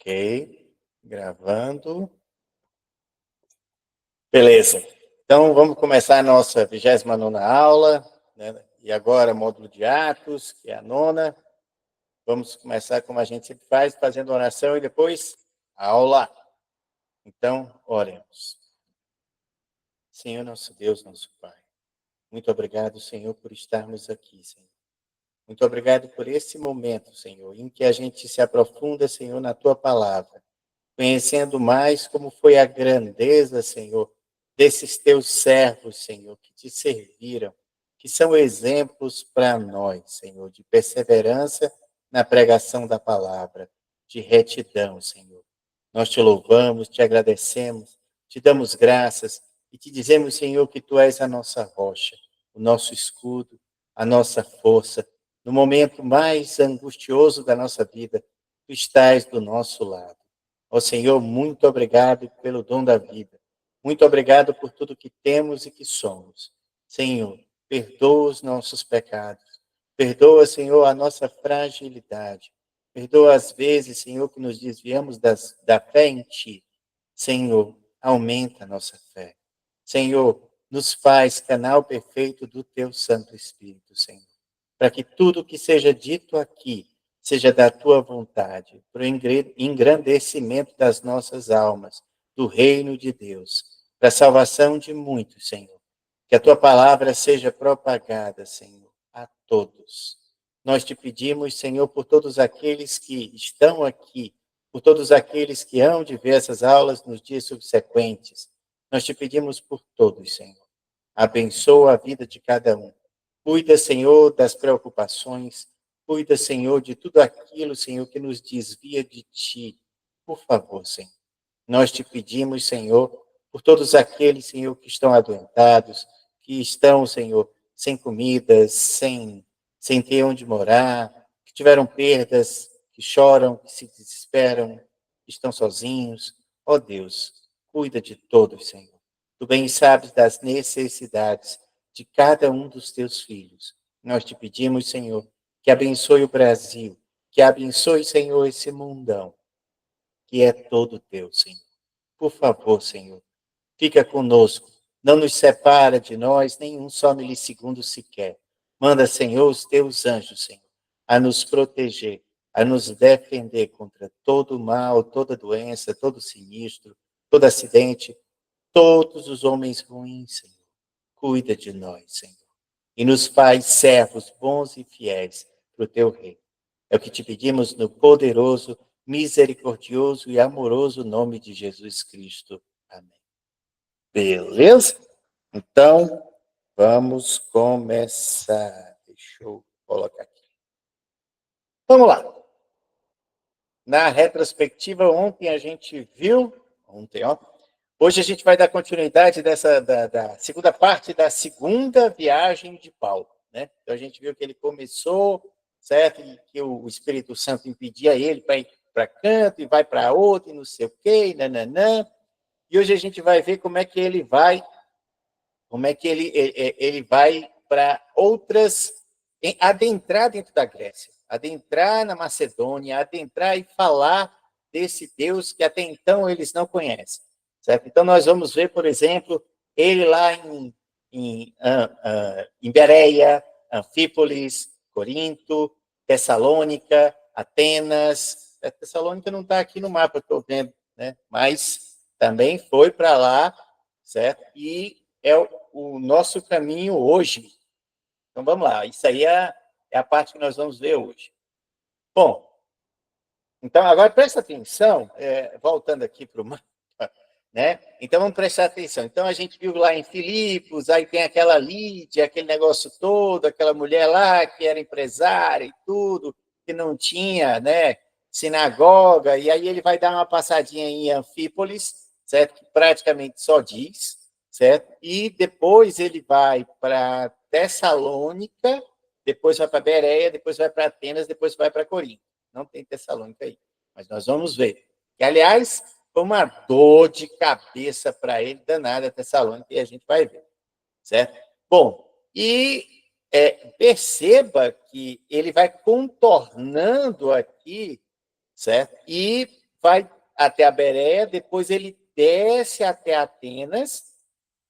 Ok, gravando. Beleza. Então, vamos começar a nossa 29ª aula, né? E agora, módulo de Atos, que é a nona. Vamos começar como a gente sempre faz, fazendo oração e depois a aula. Então, oremos. Senhor, nosso Deus, nosso Pai, muito obrigado, Senhor, por estarmos aqui, Senhor. Muito obrigado por esse momento, Senhor, em que a gente se aprofunda, Senhor, na Tua palavra, conhecendo mais como foi a grandeza, Senhor, desses Teus servos, Senhor, que te serviram, que são exemplos para nós, Senhor, de perseverança na pregação da palavra, de retidão, Senhor. Nós te louvamos, te agradecemos, te damos graças e te dizemos, Senhor, que Tu és a nossa rocha, o nosso escudo, a nossa força. No momento mais angustioso da nossa vida, Tu estás do nosso lado. Ó Senhor, muito obrigado pelo dom da vida. Muito obrigado por tudo que temos e que somos. Senhor, perdoa os nossos pecados. Perdoa, Senhor, a nossa fragilidade. Perdoa as vezes, Senhor, que nos desviamos da fé em Ti. Senhor, aumenta a nossa fé. Senhor, nos faz canal perfeito do Teu Santo Espírito, Senhor. Para que tudo que seja dito aqui seja da Tua vontade, para o engrandecimento das nossas almas, do reino de Deus, para a salvação de muitos, Senhor. Que a Tua palavra seja propagada, Senhor, a todos. Nós te pedimos, Senhor, por todos aqueles que estão aqui, por todos aqueles que hão de ver essas aulas nos dias subsequentes. Nós te pedimos por todos, Senhor. Abençoa a vida de cada um. Cuida, Senhor, das preocupações. Cuida, Senhor, de tudo aquilo, Senhor, que nos desvia de Ti. Por favor, Senhor. Nós te pedimos, Senhor, por todos aqueles, Senhor, que estão adoentados, que estão, Senhor, sem comida, sem ter onde morar, que tiveram perdas, que choram, que se desesperam, que estão sozinhos. Ó Deus, cuida de todos, Senhor. Tu bem sabes das necessidades de cada um dos teus filhos. Nós te pedimos, Senhor, que abençoe o Brasil, que abençoe, Senhor, esse mundão, que é todo teu, Senhor. Por favor, Senhor, fica conosco. Não nos separa de nós nem um só milissegundo sequer. Manda, Senhor, os teus anjos, Senhor, a nos proteger, a nos defender contra todo mal, toda doença, todo sinistro, todo acidente, todos os homens ruins, Senhor. Cuida de nós, Senhor. E nos faz servos bons e fiéis para o teu reino. É o que te pedimos no poderoso, misericordioso e amoroso nome de Jesus Cristo. Amém. Beleza? Então, vamos começar. Deixa eu colocar aqui. Vamos lá. Na retrospectiva, ontem a gente viu... Hoje a gente vai dar continuidade da segunda parte da segunda viagem de Paulo, né? Então a gente viu que ele começou, certo? E que o Espírito Santo impedia ele para ir para canto e vai para outro e não sei o quê, e nananã. E hoje a gente vai ver como é que ele vai, ele vai para outras, adentrar dentro da Grécia, adentrar na Macedônia, adentrar e falar desse Deus que até então eles não conhecem. Certo? Então, nós vamos ver, por exemplo, ele lá em Bereia, Anfípolis, Corinto, Tessalônica, Atenas. A Tessalônica não está aqui no mapa, estou vendo, né? Mas também foi para lá, certo? E é o nosso caminho hoje. Então, vamos lá. Isso aí é a parte que nós vamos ver hoje. Bom, então, agora presta atenção, voltando aqui para o mapa, né? Então, vamos prestar atenção. Então, a gente viu lá em Filipos, aí tem aquela Lídia, aquele negócio todo, aquela mulher lá que era empresária e tudo, que não tinha, né, sinagoga, e aí ele vai dar uma passadinha em Anfípolis, certo? Que praticamente só diz, certo? E depois ele vai para Tessalônica, depois vai para Bereia, depois vai para Atenas, depois vai para Corinto. Não tem Tessalônica aí, mas nós vamos ver. E, aliás, foi uma dor de cabeça para ele, danada, Tessalônica, e a gente vai ver, certo? Bom, e perceba que ele vai contornando aqui, certo? E vai até a Bereia, depois ele desce até Atenas.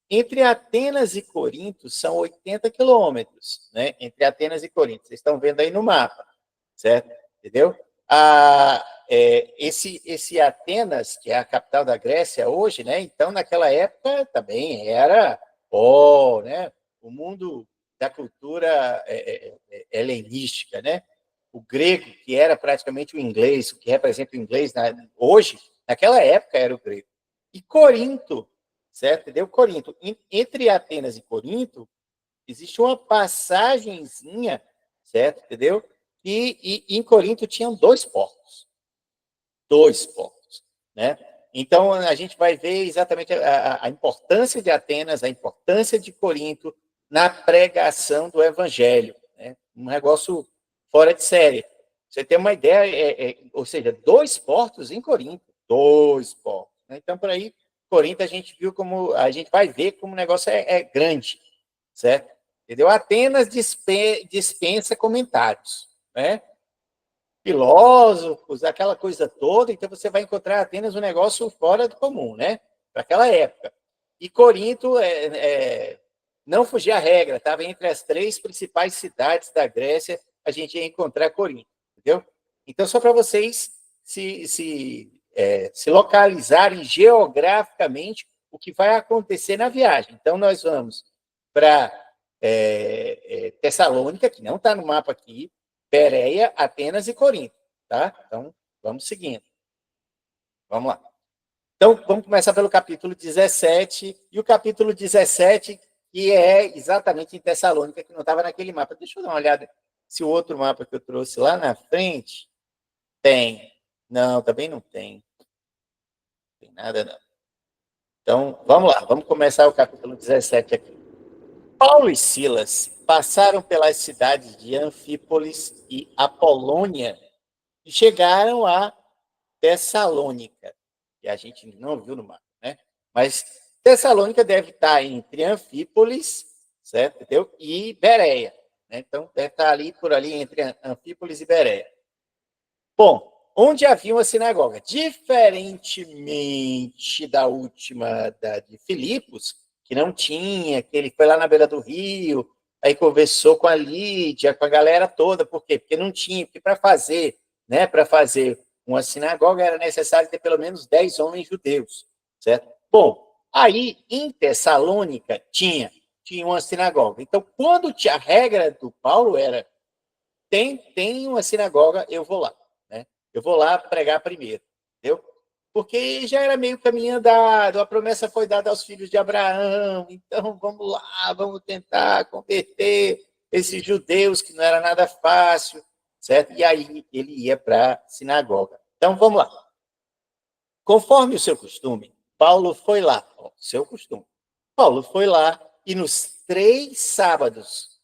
Entre Atenas e Corinto são 80 quilômetros, né? Entre Atenas e Corinto. Vocês estão vendo aí no mapa, certo? Entendeu? Esse Atenas, que é a capital da Grécia hoje, né? Então, naquela época também era, né? O mundo da cultura helenística, né? O grego, que era praticamente o inglês, o que representa o inglês hoje, naquela época era o grego. E Corinto, certo? Entendeu? Corinto. Entre Atenas e Corinto, existe uma passagenzinha, certo? Entendeu? E em Corinto tinham dois portos. Dois portos, né? Então, a gente vai ver exatamente a importância de Atenas, a importância de Corinto na pregação do evangelho, né? Um negócio fora de série. Você tem uma ideia, ou seja, dois portos em Corinto, dois portos, né? Então, por aí, Corinto, a gente viu como, a gente vai ver como o negócio é grande, certo? Entendeu? Atenas dispensa comentários, né? Filósofos, aquela coisa toda, então você vai encontrar Atenas um negócio fora do comum, né? Para aquela época. E Corinto não fugia à regra, estava entre as três principais cidades da Grécia, a gente ia encontrar Corinto, entendeu? Então, só para vocês se localizarem geograficamente o que vai acontecer na viagem. Então, nós vamos para Tessalônica, que não está no mapa aqui, Bereia, Atenas e Corinto, tá? Então, vamos seguindo. Vamos lá. Então, vamos começar pelo capítulo 17, e o capítulo 17, que é exatamente em Tessalônica, que não estava naquele mapa. Deixa eu dar uma olhada se o outro mapa que eu trouxe lá na frente tem. Não, também não tem. Não tem nada, não. Então, vamos lá, vamos começar o capítulo 17 aqui. Paulo e Silas passaram pelas cidades de Anfípolis e Apolônia e chegaram a Tessalônica, que a gente não viu no mapa, né? Mas Tessalônica deve estar entre Anfípolis, certo? Entendeu? E Bereia, né? Então, deve estar ali, por ali, entre Anfípolis e Bereia. Bom, onde havia uma sinagoga. Diferentemente da última, de Filipos, que não tinha, que ele foi lá na beira do rio, aí conversou com a Lídia, com a galera toda. Por quê? Porque não tinha, porque para fazer uma sinagoga era necessário ter pelo menos 10 homens judeus, certo? Bom, aí em Tessalônica tinha uma sinagoga. Então, quando a regra do Paulo era tem uma sinagoga, eu vou lá, né? Eu vou lá pregar primeiro, entendeu? Porque já era meio caminho andado, a promessa foi dada aos filhos de Abraão, então vamos lá, vamos tentar converter esses judeus, que não era nada fácil, certo? E aí ele ia para a sinagoga. Então vamos lá. Conforme o seu costume, Paulo foi lá, seu costume. Paulo foi lá e nos 3 sábados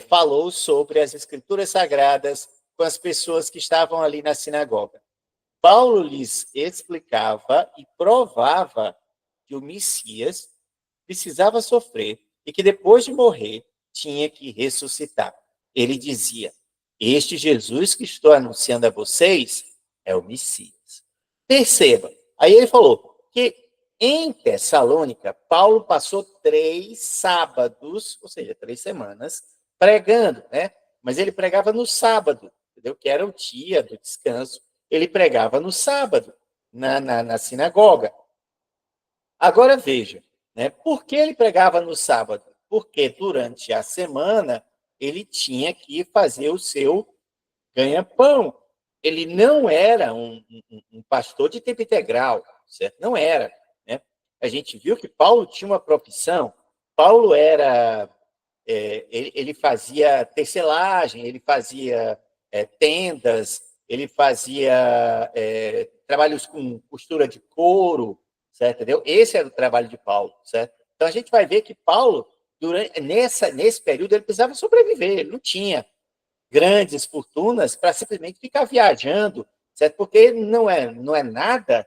falou sobre as escrituras sagradas com as pessoas que estavam ali na sinagoga. Paulo lhes explicava e provava que o Messias precisava sofrer e que depois de morrer tinha que ressuscitar. Ele dizia: este Jesus que estou anunciando a vocês é o Messias. Perceba, aí ele falou que em Tessalônica, Paulo passou 3 sábados, ou seja, 3 semanas, pregando, né? Mas ele pregava no sábado, entendeu? Que era o dia do descanso. Ele pregava no sábado, na sinagoga. Agora veja, né? Por que ele pregava no sábado? Porque durante a semana ele tinha que fazer o seu ganha-pão. Ele não era um pastor de tempo integral, certo? Não era, né? A gente viu que Paulo tinha uma profissão. Paulo era ele fazia tecelagem, ele fazia tendas, ele fazia trabalhos com costura de couro, certo? Entendeu? Esse era o trabalho de Paulo, certo? Então a gente vai ver que Paulo, nesse período, ele precisava sobreviver, ele não tinha grandes fortunas para simplesmente ficar viajando, certo? Porque não é nada,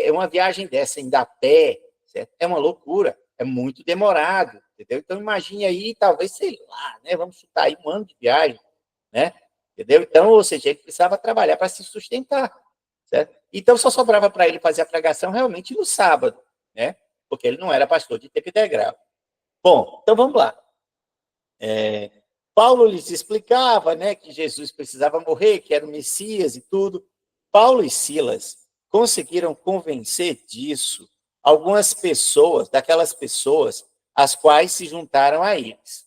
uma viagem dessa ainda a pé, certo? É uma loucura, é muito demorado, entendeu? Então imagine aí, talvez, sei lá, né? Vamos chutar aí 1 ano de viagem, né? Entendeu? Então, ou seja, ele precisava trabalhar para se sustentar, certo? Então, só sobrava para ele fazer a pregação realmente no sábado, né? Porque ele não era pastor de tempo integral. Bom, então vamos lá. Paulo lhes explicava, né, que Jesus precisava morrer, que era o Messias e tudo. Paulo e Silas conseguiram convencer disso algumas pessoas, daquelas pessoas as quais se juntaram a eles.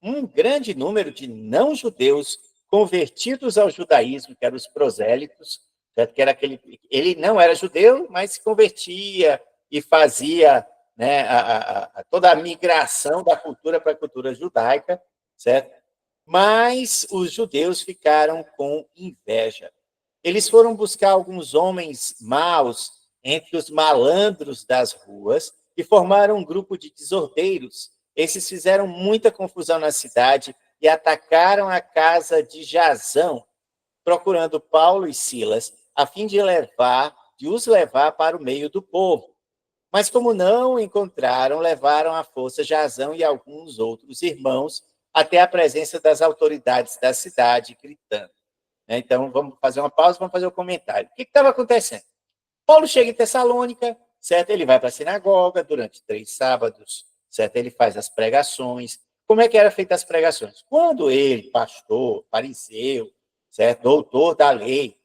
Um grande número de não-judeus convertidos ao judaísmo, que eram os prosélitos, certo? Que era ele não era judeu, mas se convertia e fazia, né, toda a migração da cultura para a cultura judaica, certo? Mas os judeus ficaram com inveja. Eles foram buscar alguns homens maus entre os malandros das ruas e formaram um grupo de desordeiros. Esses fizeram muita confusão na cidade e atacaram a casa de Jasão, procurando Paulo e Silas, a fim de os levar para o meio do povo. Mas como não encontraram, levaram à força Jasão e alguns outros irmãos até a presença das autoridades da cidade, gritando. Então, vamos fazer uma pausa, vamos fazer um comentário. O que estava acontecendo? Paulo chega em Tessalônica, certo? Ele vai para a sinagoga durante 3 sábados, certo? Ele faz as pregações. Como é que eram feitas as pregações? Quando ele, pastor, fariseu, certo? Doutor da lei,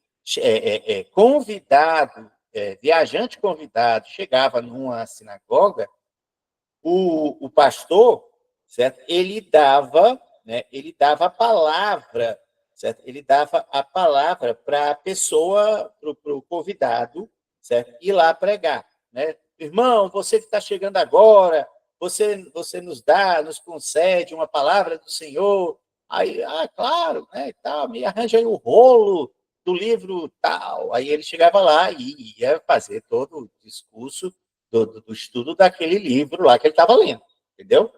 convidado, viajante convidado, chegava numa sinagoga, o pastor, certo? Ele dava a palavra, certo? Ele dava a palavra para a pessoa, para o convidado, certo? Ir lá pregar, né? Irmão, você que está chegando agora, você nos concede uma palavra do Senhor. Aí, claro, né? Tal, me arranja aí o rolo do livro tal. Aí ele chegava lá e ia fazer todo o discurso do estudo daquele livro lá que ele estava lendo, entendeu?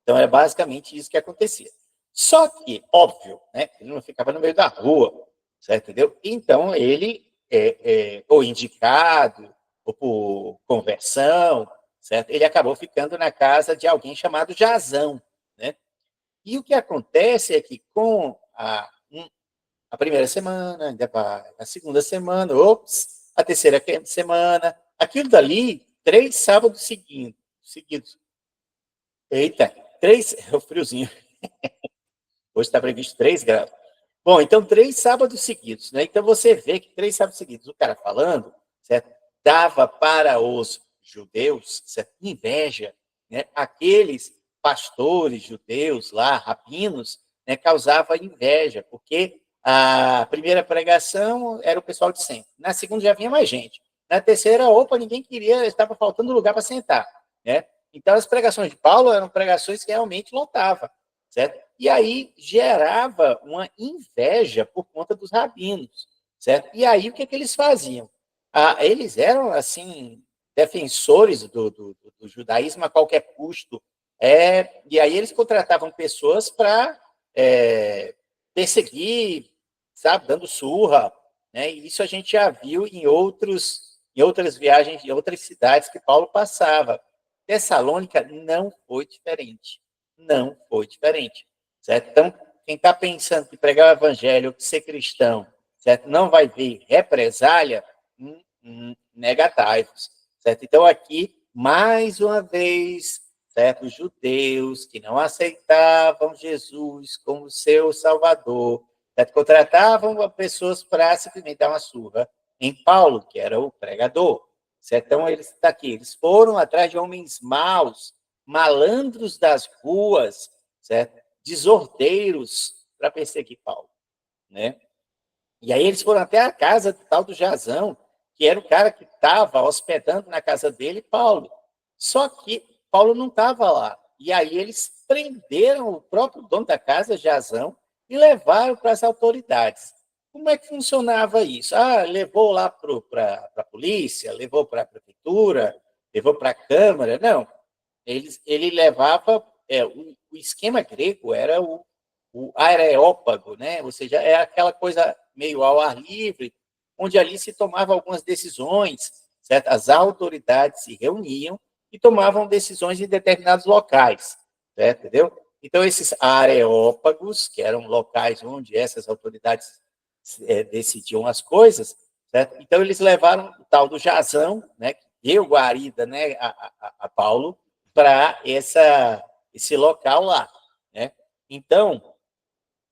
Então, era basicamente isso que acontecia. Só que, óbvio, né, ele não ficava no meio da rua, certo? Entendeu? Então, ele, ou indicado, ou por conversão, certo? Ele acabou ficando na casa de alguém chamado Jasão, né? E o que acontece é que com a primeira semana, a segunda semana, a terceira semana, aquilo dali, 3 sábados seguidos. Eita, 3, é o friozinho. Hoje está previsto 3 graus. Bom, então 3 sábados seguidos, né? Então você vê que 3 sábados seguidos, o cara falando, certo? Dava para os judeus, certo? Inveja, né? Aqueles pastores judeus lá, rabinos, né? Causava inveja, porque a primeira pregação era o pessoal de sempre. Na segunda já vinha mais gente. Na terceira, opa, ninguém queria, estava faltando lugar para sentar, né? Então as pregações de Paulo eram pregações que realmente lotavam, certo? E aí gerava uma inveja por conta dos rabinos, certo? E aí o que eles faziam? Eles eram, assim, defensores do judaísmo a qualquer custo, e aí eles contratavam pessoas para perseguir, sabe, dando surra, né? E isso a gente já viu em outras viagens, em outras cidades que Paulo passava. Tessalônica não foi diferente. Não foi diferente. Certo? Então, quem está pensando que pregar o evangelho, que ser cristão, certo? Não vai ver represália, negativos. Certo? Então, aqui, mais uma vez, certo? Os judeus que não aceitavam Jesus como seu salvador, certo? Contratavam pessoas para simplesmente dar uma surra em Paulo, que era o pregador. Certo? Então, eles foram atrás de homens maus, malandros das ruas, certo? Desordeiros, para perseguir Paulo, né? E aí eles foram até a casa do tal do Jasão, que era o cara que estava hospedando na casa dele, Paulo. Só que Paulo não estava lá. E aí eles prenderam o próprio dono da casa, Jasão, e levaram para as autoridades. Como é que funcionava isso? Levou lá para a polícia, levou para a prefeitura, levou para a Câmara. Não, ele levava, o esquema grego era o areópago, né? Ou seja, é aquela coisa meio ao ar livre, onde ali se tomavam algumas decisões, certo? As autoridades se reuniam e tomavam decisões em determinados locais, certo? Entendeu? Então, esses areópagos, que eram locais onde essas autoridades decidiam as coisas, certo? Então, eles levaram o tal do Jasão, né, que deu guarida, né, a Paulo, para esse local lá, né? Então,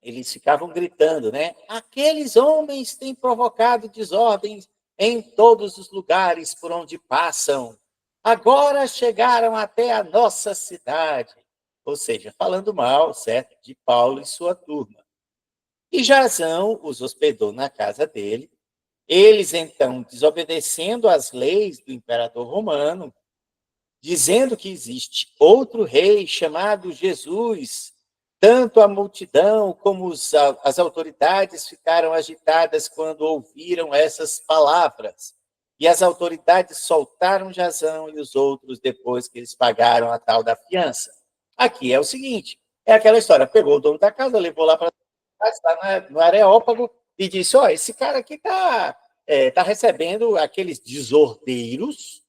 eles ficavam gritando, né? Aqueles homens têm provocado desordens em todos os lugares por onde passam. Agora chegaram até a nossa cidade. Ou seja, falando mal, certo, de Paulo e sua turma. E Jasão os hospedou na casa dele. Eles, então, desobedecendo às leis do imperador romano, dizendo que existe outro rei chamado Jesus, tanto a multidão como as autoridades ficaram agitadas quando ouviram essas palavras. E as autoridades soltaram Jasão e os outros depois que eles pagaram a tal da fiança. Aqui é o seguinte, é aquela história, pegou o dono da casa, levou lá para no Areópago e disse, esse cara aqui tá recebendo aqueles desordeiros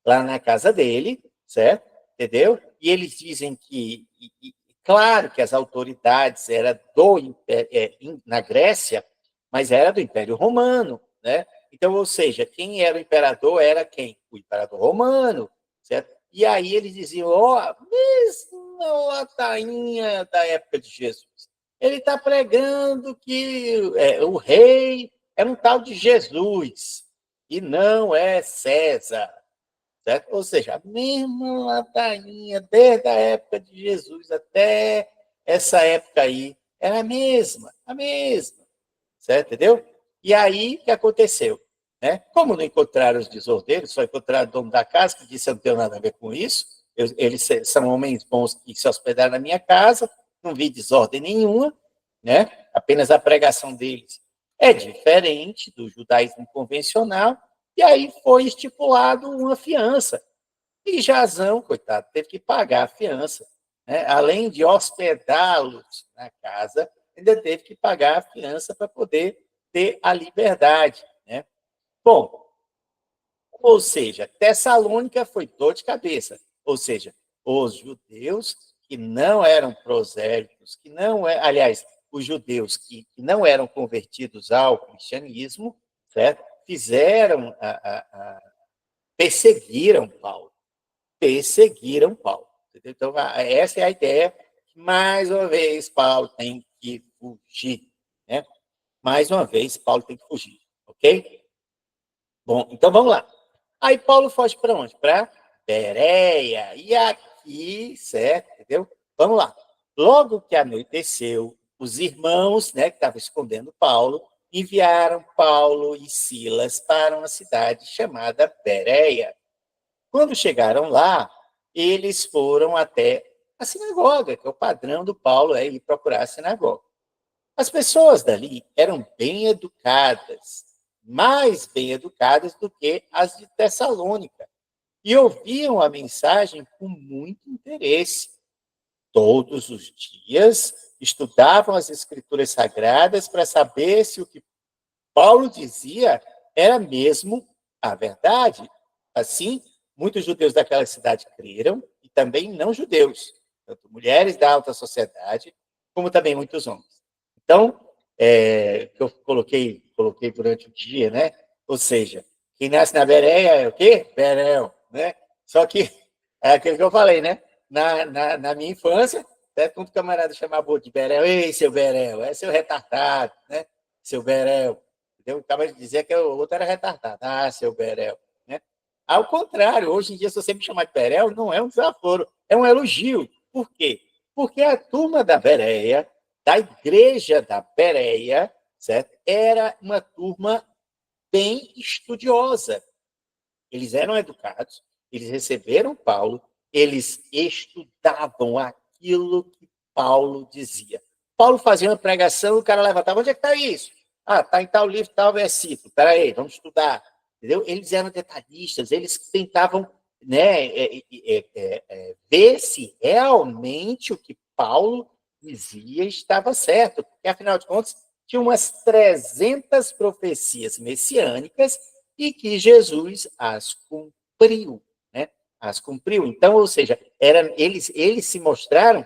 lá na casa dele, certo? Entendeu? E eles dizem que, claro que as autoridades eram na Grécia, mas era do Império Romano, né? Então, ou seja, quem era o imperador era quem? O imperador romano, certo? E aí eles diziam, mesma ladainha da época de Jesus. Ele está pregando que o rei é um tal de Jesus, e não é César. Certo? Ou seja, a mesma ladainha, desde a época de Jesus até essa época aí, era a mesma, certo? Entendeu? E aí, o que aconteceu? Né? Como não encontraram os desordeiros, só encontraram o dono da casa, que disse, eu não tenho nada a ver com isso, eles são homens bons que se hospedaram na minha casa, não vi desordem nenhuma, né? Apenas a pregação deles é diferente do judaísmo convencional, e aí foi estipulado uma fiança. E Jasão, coitado, teve que pagar a fiança. Né? Além de hospedá-los na casa, ainda teve que pagar a fiança para poder ter a liberdade. Né? Bom, ou seja, Tessalônica foi dor de cabeça. Ou seja, os judeus que não eram prosélitos, que não é, aliás, os judeus que não eram convertidos ao cristianismo, certo? Perseguiram Paulo. Perseguiram Paulo. Entendeu? Então, essa é a ideia. Mais uma vez, Paulo tem que fugir. Né? Mais uma vez, Paulo tem que fugir. Ok? Bom, então vamos lá. Aí Paulo foge para onde? Para Bereia. E aqui, certo? Entendeu? Vamos lá. Logo que anoiteceu, os irmãos, né, que estavam escondendo Paulo, enviaram Paulo e Silas para uma cidade chamada Bereia. Quando chegaram lá, eles foram até a sinagoga, que é o padrão do Paulo, é ir procurar a sinagoga. As pessoas dali eram bem educadas, mais bem educadas do que as de Tessalônica, e ouviam a mensagem com muito interesse. Todos os dias estudavam as escrituras sagradas para saber se o que Paulo dizia era mesmo a verdade. Assim, muitos judeus daquela cidade creram, e também não judeus, tanto mulheres da alta sociedade, como também muitos homens. Então, que eu coloquei durante o dia, né? Ou seja, quem nasce na Bereia é o quê? Berel, né? Só que é aquilo que eu falei, né? Na minha infância, até quando o camarada chamava de Berel, ei, seu Berel, é seu retardado, né? Seu Berel. Eu acaba de dizer que o outro era retardado. Ah, seu Berel. Né? Ao contrário, hoje em dia, se você me chamar de Berel, não é um desaforo, é um elogio. Por quê? Porque a turma da Bereia, da igreja da Bereia, certo? Era uma turma bem estudiosa. Eles eram educados, eles receberam Paulo, eles estudavam aquilo que Paulo dizia. Paulo fazia uma pregação, o cara levantava, onde é que está isso? Ah, está em tal livro, tal versículo. Espera aí, vamos estudar. Entendeu? Eles eram detalhistas, eles tentavam, né, ver se realmente o que Paulo dizia estava certo, porque, afinal de contas, tinha umas 300 profecias messiânicas e que Jesus as cumpriu, né? As cumpriu. Então, ou seja, eles se mostraram,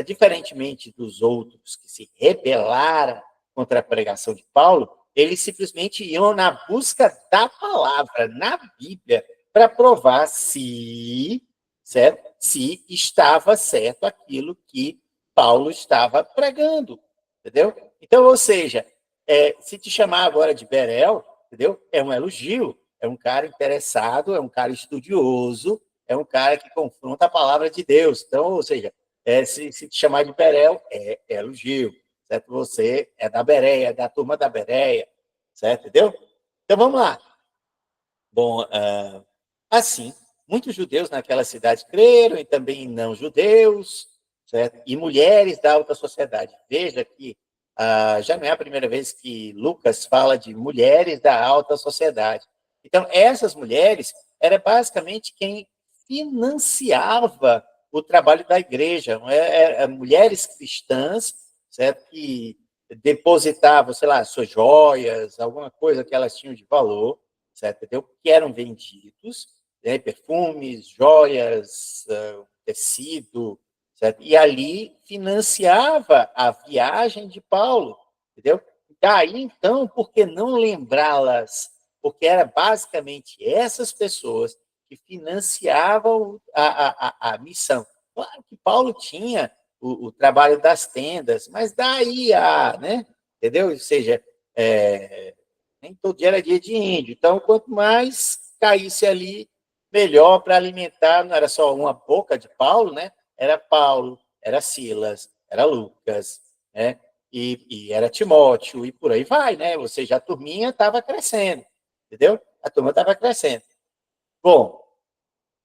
diferentemente dos outros que se rebelaram contra a pregação de Paulo, eles simplesmente iam na busca da palavra, na Bíblia, para provar se, certo? Se estava certo aquilo que Paulo estava pregando, entendeu? Então, ou seja, se te chamar agora de Berel, entendeu? É um elogio, é um cara interessado, é um cara estudioso, é um cara que confronta a palavra de Deus. Então, ou seja, se te chamar de Berel, é elogio, certo? Você é da Bereia, é da turma da Bereia, certo? Entendeu? Então, vamos lá. Bom, assim, muitos judeus naquela cidade creram e também não judeus, certo? E mulheres da alta sociedade. Veja que já não é a primeira vez que Lucas fala de mulheres da alta sociedade. Então, essas mulheres eram basicamente quem financiava o trabalho da igreja. Mulheres cristãs, certo? Que depositavam, sei lá, suas joias, alguma coisa que elas tinham de valor, certo? Entendeu? Que eram vendidos, né? Perfumes, joias, tecido, certo? E ali financiava a viagem de Paulo, entendeu? Daí, então, por que não lembrá-las? Porque era basicamente essas pessoas que financiavam a missão. Claro que Paulo tinha o trabalho das tendas, mas daí né? Entendeu? Ou seja, nem todo dia era dia de índio. Então, quanto mais caísse ali, melhor para alimentar. Não era só uma boca de Paulo, né? Era Paulo, era Silas, era Lucas, né? E era Timóteo, e por aí vai, né? Ou seja, a turminha estava crescendo, entendeu? A turma estava crescendo. Bom,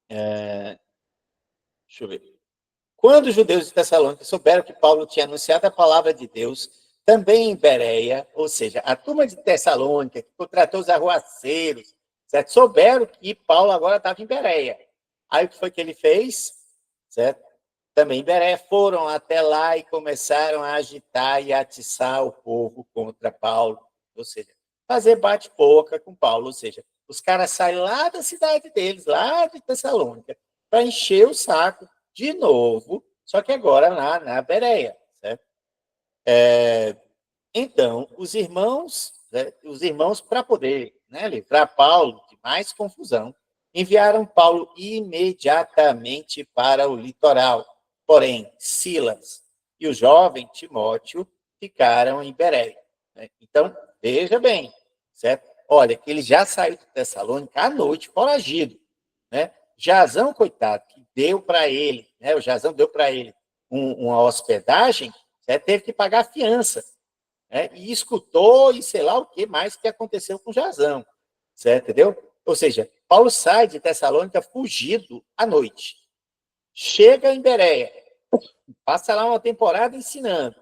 deixa eu ver. Quando os judeus de Tessalônica souberam que Paulo tinha anunciado a palavra de Deus, também em Bereia, ou seja, a turma de Tessalônica, que contratou os arruaceiros, certo? Souberam que Paulo agora estava em Bereia. Aí o que foi que ele fez? Certo? Também em Bereia foram até lá e começaram a agitar e atiçar o povo contra Paulo, ou seja, fazer bate-boca com Paulo, ou seja, os caras saem lá da cidade deles, lá de Tessalônica, para encher o saco de novo, só que agora na Bereia, certo? Então, os irmãos para poder, né, livrar Paulo de mais confusão, enviaram Paulo imediatamente para o litoral. Porém, Silas e o jovem Timóteo ficaram em Bereia, né? Então, veja bem, certo? Olha, que ele já saiu de Tessalônica à noite, foragido, né? Jazão, coitado, que deu para ele, né? O Jazão deu para ele uma hospedagem, certo? Teve que pagar a fiança, né? E escutou e sei lá o que mais que aconteceu com Jazão, certo? Entendeu? Ou seja, Paulo sai de Tessalônica fugido à noite, chega em Bereia, passa lá uma temporada ensinando.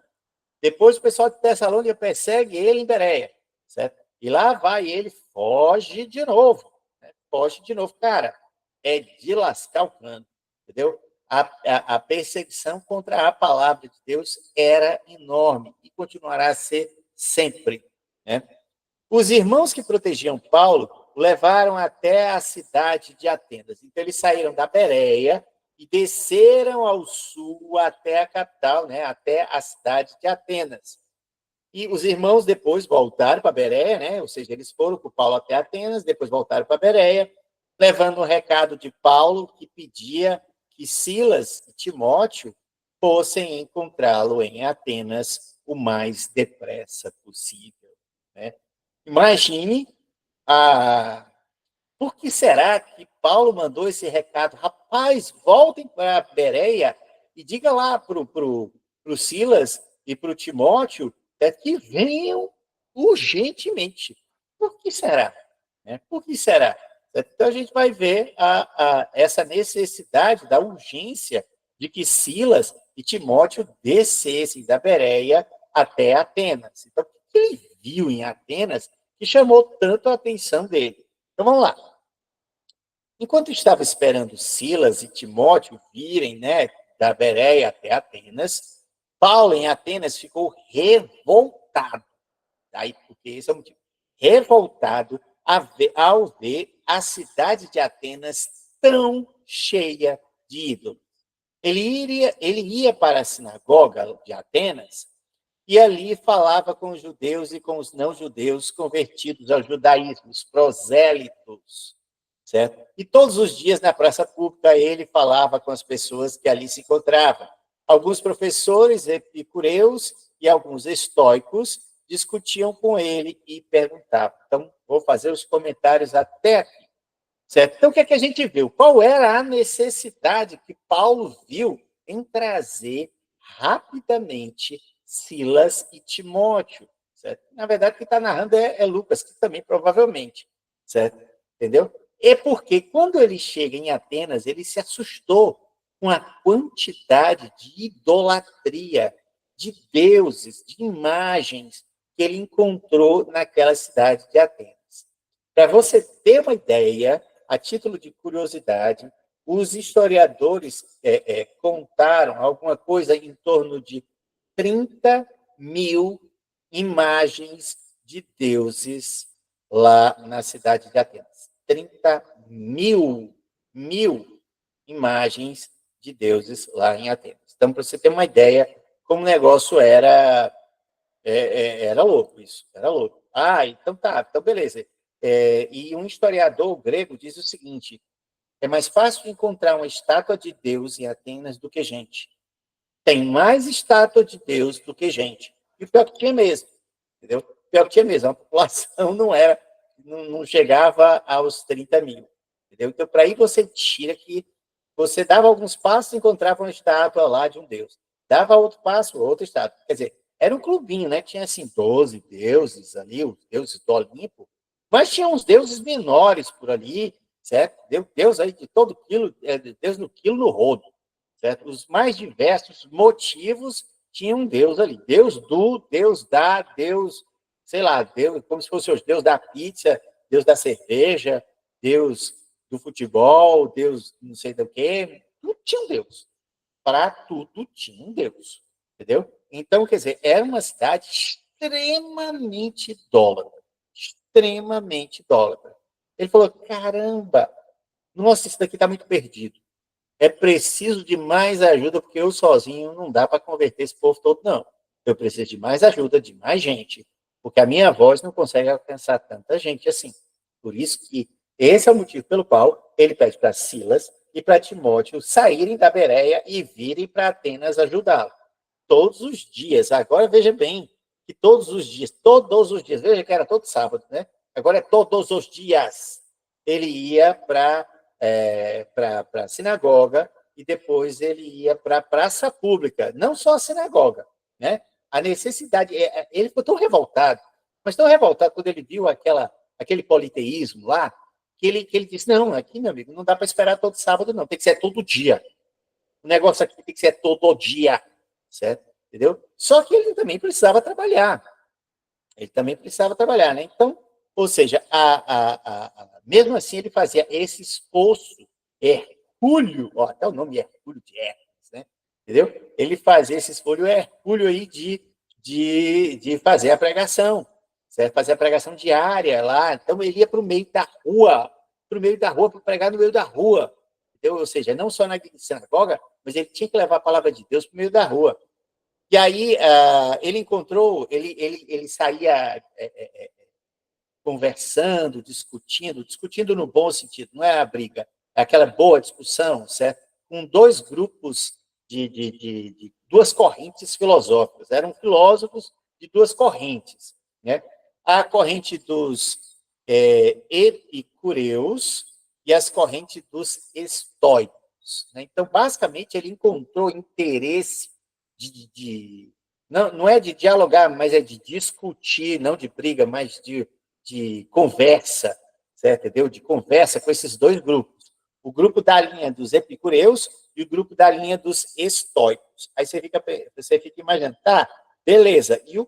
Depois o pessoal de Tessalônica persegue ele em Bereia, certo? E lá vai ele, foge de novo, né? Foge de novo, cara. É de lascar o cano, entendeu? A perseguição contra a palavra de Deus era enorme e continuará a ser sempre, né? Os irmãos que protegiam Paulo o levaram até a cidade de Atenas. Então, eles saíram da Bereia e desceram ao sul até a capital, né, até a cidade de Atenas. E os irmãos depois voltaram para Bereia, né, ou seja, eles foram com Paulo até Atenas, depois voltaram para Bereia, levando um recado de Paulo que pedia que Silas e Timóteo fossem encontrá-lo em Atenas o mais depressa possível, né? Imagine por que será que Paulo mandou esse recado? Rapaz, voltem para Bereia e diga lá para o Silas e para o Timóteo que venham urgentemente. Por que será? Por que será? Então a gente vai ver essa necessidade da urgência de que Silas e Timóteo descessem da Bereia até Atenas. Então, o que ele viu em Atenas que chamou tanto a atenção dele? Então, vamos lá. Enquanto estava esperando Silas e Timóteo virem, né, da Bereia até Atenas, Paulo, em Atenas, ficou revoltado. Aí, porque esse é o motivo. Revoltado ao ver a cidade de Atenas tão cheia de ídolos. Ele ia para a sinagoga de Atenas e ali falava com os judeus e com os não-judeus convertidos ao judaísmo, os prosélitos, certo? E todos os dias na praça pública ele falava com as pessoas que ali se encontravam. Alguns professores epicureus e alguns estoicos discutiam com ele e perguntavam. Então, vou fazer os comentários até aqui, certo? Então, o que é que a gente viu? Qual era a necessidade que Paulo viu em trazer rapidamente Silas e Timóteo, certo? Na verdade, quem está narrando é Lucas, que também provavelmente, certo? Entendeu? É porque quando ele chega em Atenas, ele se assustou com a quantidade de idolatria, de deuses, de imagens que ele encontrou naquela cidade de Atenas. Para você ter uma ideia, a título de curiosidade, os historiadores contaram alguma coisa em torno de 30 mil imagens de deuses lá na cidade de Atenas. 30 mil imagens de deuses lá em Atenas. Então, para você ter uma ideia, como o negócio era louco isso, era louco. Ah, então tá, então beleza. E um historiador grego diz o seguinte: é mais fácil encontrar uma estátua de Deus em Atenas do que gente. Tem mais estátua de Deus do que gente. E o pior que tinha mesmo, entendeu? O pior que tinha mesmo, a população não chegava aos 30 mil, entendeu? Então, para aí você tira que você dava alguns passos e encontrava uma estátua lá de um Deus. Dava outro passo, outra estátua. Quer dizer, era um clubinho, né? Tinha, assim, 12 deuses ali, os deuses do Olimpo, mas tinha uns deuses menores por ali, certo? Deus aí de todo quilo, Deus no quilo, no rodo, certo? Os mais diversos motivos tinham Deus ali. Deus do, Deus da, Deus, sei lá, Deus, como se fosse os Deus da pizza, Deus da cerveja, Deus do futebol, Deus não sei do quê. Tudo tinha um Deus. Para tudo tinha um Deus. Entendeu? Então, quer dizer, era uma cidade extremamente idólatra. Extremamente idólatra. Ele falou: caramba, nossa, isso daqui está muito perdido. É preciso de mais ajuda, porque eu sozinho não dá para converter esse povo todo, não. Eu preciso de mais ajuda, de mais gente, porque a minha voz não consegue alcançar tanta gente assim. Por isso que esse é o motivo pelo qual ele pede para Silas e para Timóteo saírem da Bereia e virem para Atenas ajudá-lo. Todos os dias. Agora, veja bem, que todos os dias, veja que era todo sábado, né? Agora é todos os dias. Ele ia para a sinagoga e depois ele ia para a praça pública, não só a sinagoga, né? A necessidade, ele ficou tão revoltado, mas tão revoltado quando ele viu aquele politeísmo lá, que ele disse: não, aqui, meu amigo, não dá para esperar todo sábado, não, tem que ser todo dia. O negócio aqui tem que ser todo dia, certo? Entendeu? Só que ele também precisava trabalhar. Ele também precisava trabalhar, né? Então, ou seja, mesmo assim ele fazia esse esforço hercúleo, ó, até o nome hercúleo de Hércules, né? Entendeu? Ele fazia esse esforço hercúleo aí de fazer a pregação, certo? Fazer a pregação diária lá. Então ele ia para o meio da rua, para pregar no meio da rua, entendeu? Ou seja, não só na sinagoga, mas ele tinha que levar a palavra de Deus para o meio da rua. E aí ele encontrou, ele saía conversando, discutindo no bom sentido, não é a briga, é aquela boa discussão, certo? Com dois grupos de duas correntes filosóficas. Eram filósofos de duas correntes, né? A corrente dos epicureus e as correntes dos estoicos, né? Então, basicamente, ele encontrou interesse não é de dialogar, mas é de discutir, não de briga, mas de conversa, certo? Entendeu? De conversa com esses dois grupos. O grupo da linha dos epicureus e o grupo da linha dos estoicos. Aí você fica imaginando, tá, beleza, e o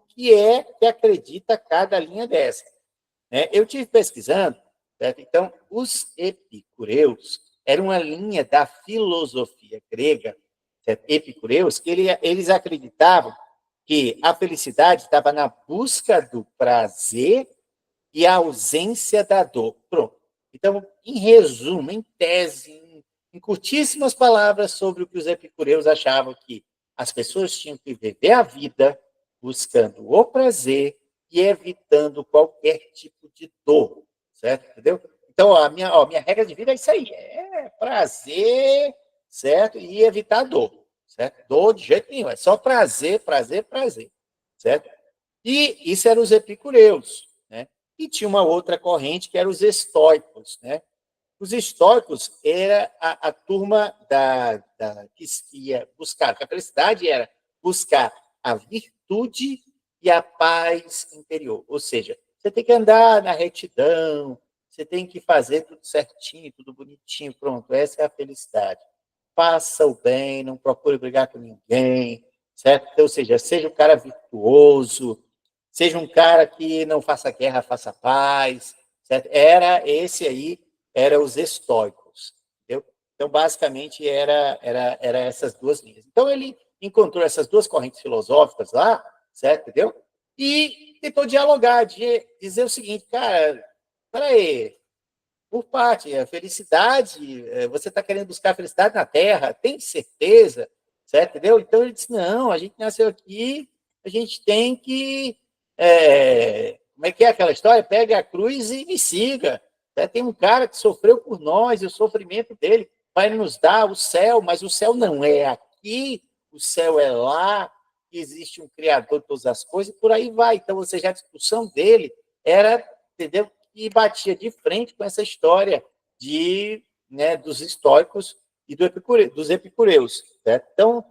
que é que acredita cada linha dessa? Eu tive pesquisando, certo? Então, os epicureus eram uma linha da filosofia grega, certo? Epicureus, que eles acreditavam que a felicidade estava na busca do prazer e a ausência da dor. Pronto. Então, em resumo, em tese, em curtíssimas palavras sobre o que os epicureus achavam que as pessoas tinham que viver a vida buscando o prazer e evitando qualquer tipo de dor, certo? Entendeu? Então, a minha regra de vida é isso aí, é prazer, certo? E evitar dor, certo? Dor de jeito nenhum, é só prazer, prazer, prazer, certo? E isso eram os epicureus, né? E tinha uma outra corrente que eram os estoicos, né? Os estoicos era a turma que ia buscar, que a felicidade era buscar a virtude e a paz interior. Ou seja, você tem que andar na retidão, você tem que fazer tudo certinho, tudo bonitinho, pronto, essa é a felicidade. Faça o bem, não procure brigar com ninguém, certo? Então, ou seja, seja um cara virtuoso, seja um cara que não faça guerra, faça paz, certo? Era esse aí, era os estoicos, entendeu? Então, basicamente, era essas duas linhas. Então, ele encontrou essas duas correntes filosóficas lá, certo? Entendeu? E tentou dialogar, dizer o seguinte, cara, peraí, por parte, a felicidade, você está querendo buscar a felicidade na Terra, tem certeza, certo? Entendeu? Então, ele disse, não, a gente nasceu aqui, a gente tem que... como é que é aquela história? Pega a cruz e me siga. Tem um cara que sofreu por nós, e o sofrimento dele vai nos dar o céu, mas o céu não é aqui, o céu é lá, existe um Criador de todas as coisas, e por aí vai. Então, ou seja, a discussão dele era, entendeu? E batia de frente com essa história dos estoicos e dos epicureus. Certo? Então,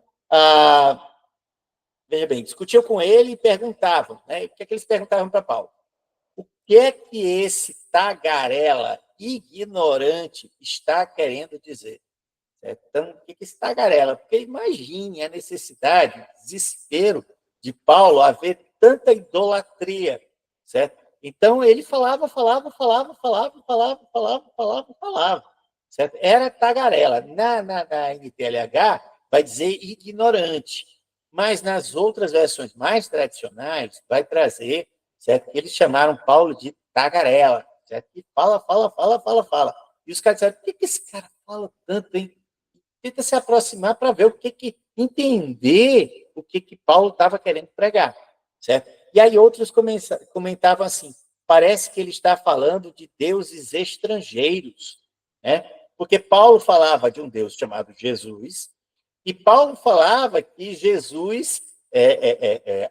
veja bem, discutiam com ele e perguntavam, né? O que é que eles perguntavam para Paulo? O que é que esse tagarela ignorante está querendo dizer? Certo? Então, o que é esse tagarela? Porque imagine a necessidade, o desespero de Paulo a ver tanta idolatria, certo? Então, ele falava, certo? Era tagarela. Na NTLH, vai dizer ignorante. Mas nas outras versões mais tradicionais, vai trazer, certo? Eles chamaram Paulo de tagarela, certo? E fala. E os caras disseram, por que esse cara fala tanto, hein? Tenta se aproximar para ver entender o que Paulo estava querendo pregar, certo? E aí outros comentavam assim, parece que ele está falando de deuses estrangeiros, né? Porque Paulo falava de um Deus chamado Jesus, e Paulo falava que Jesus,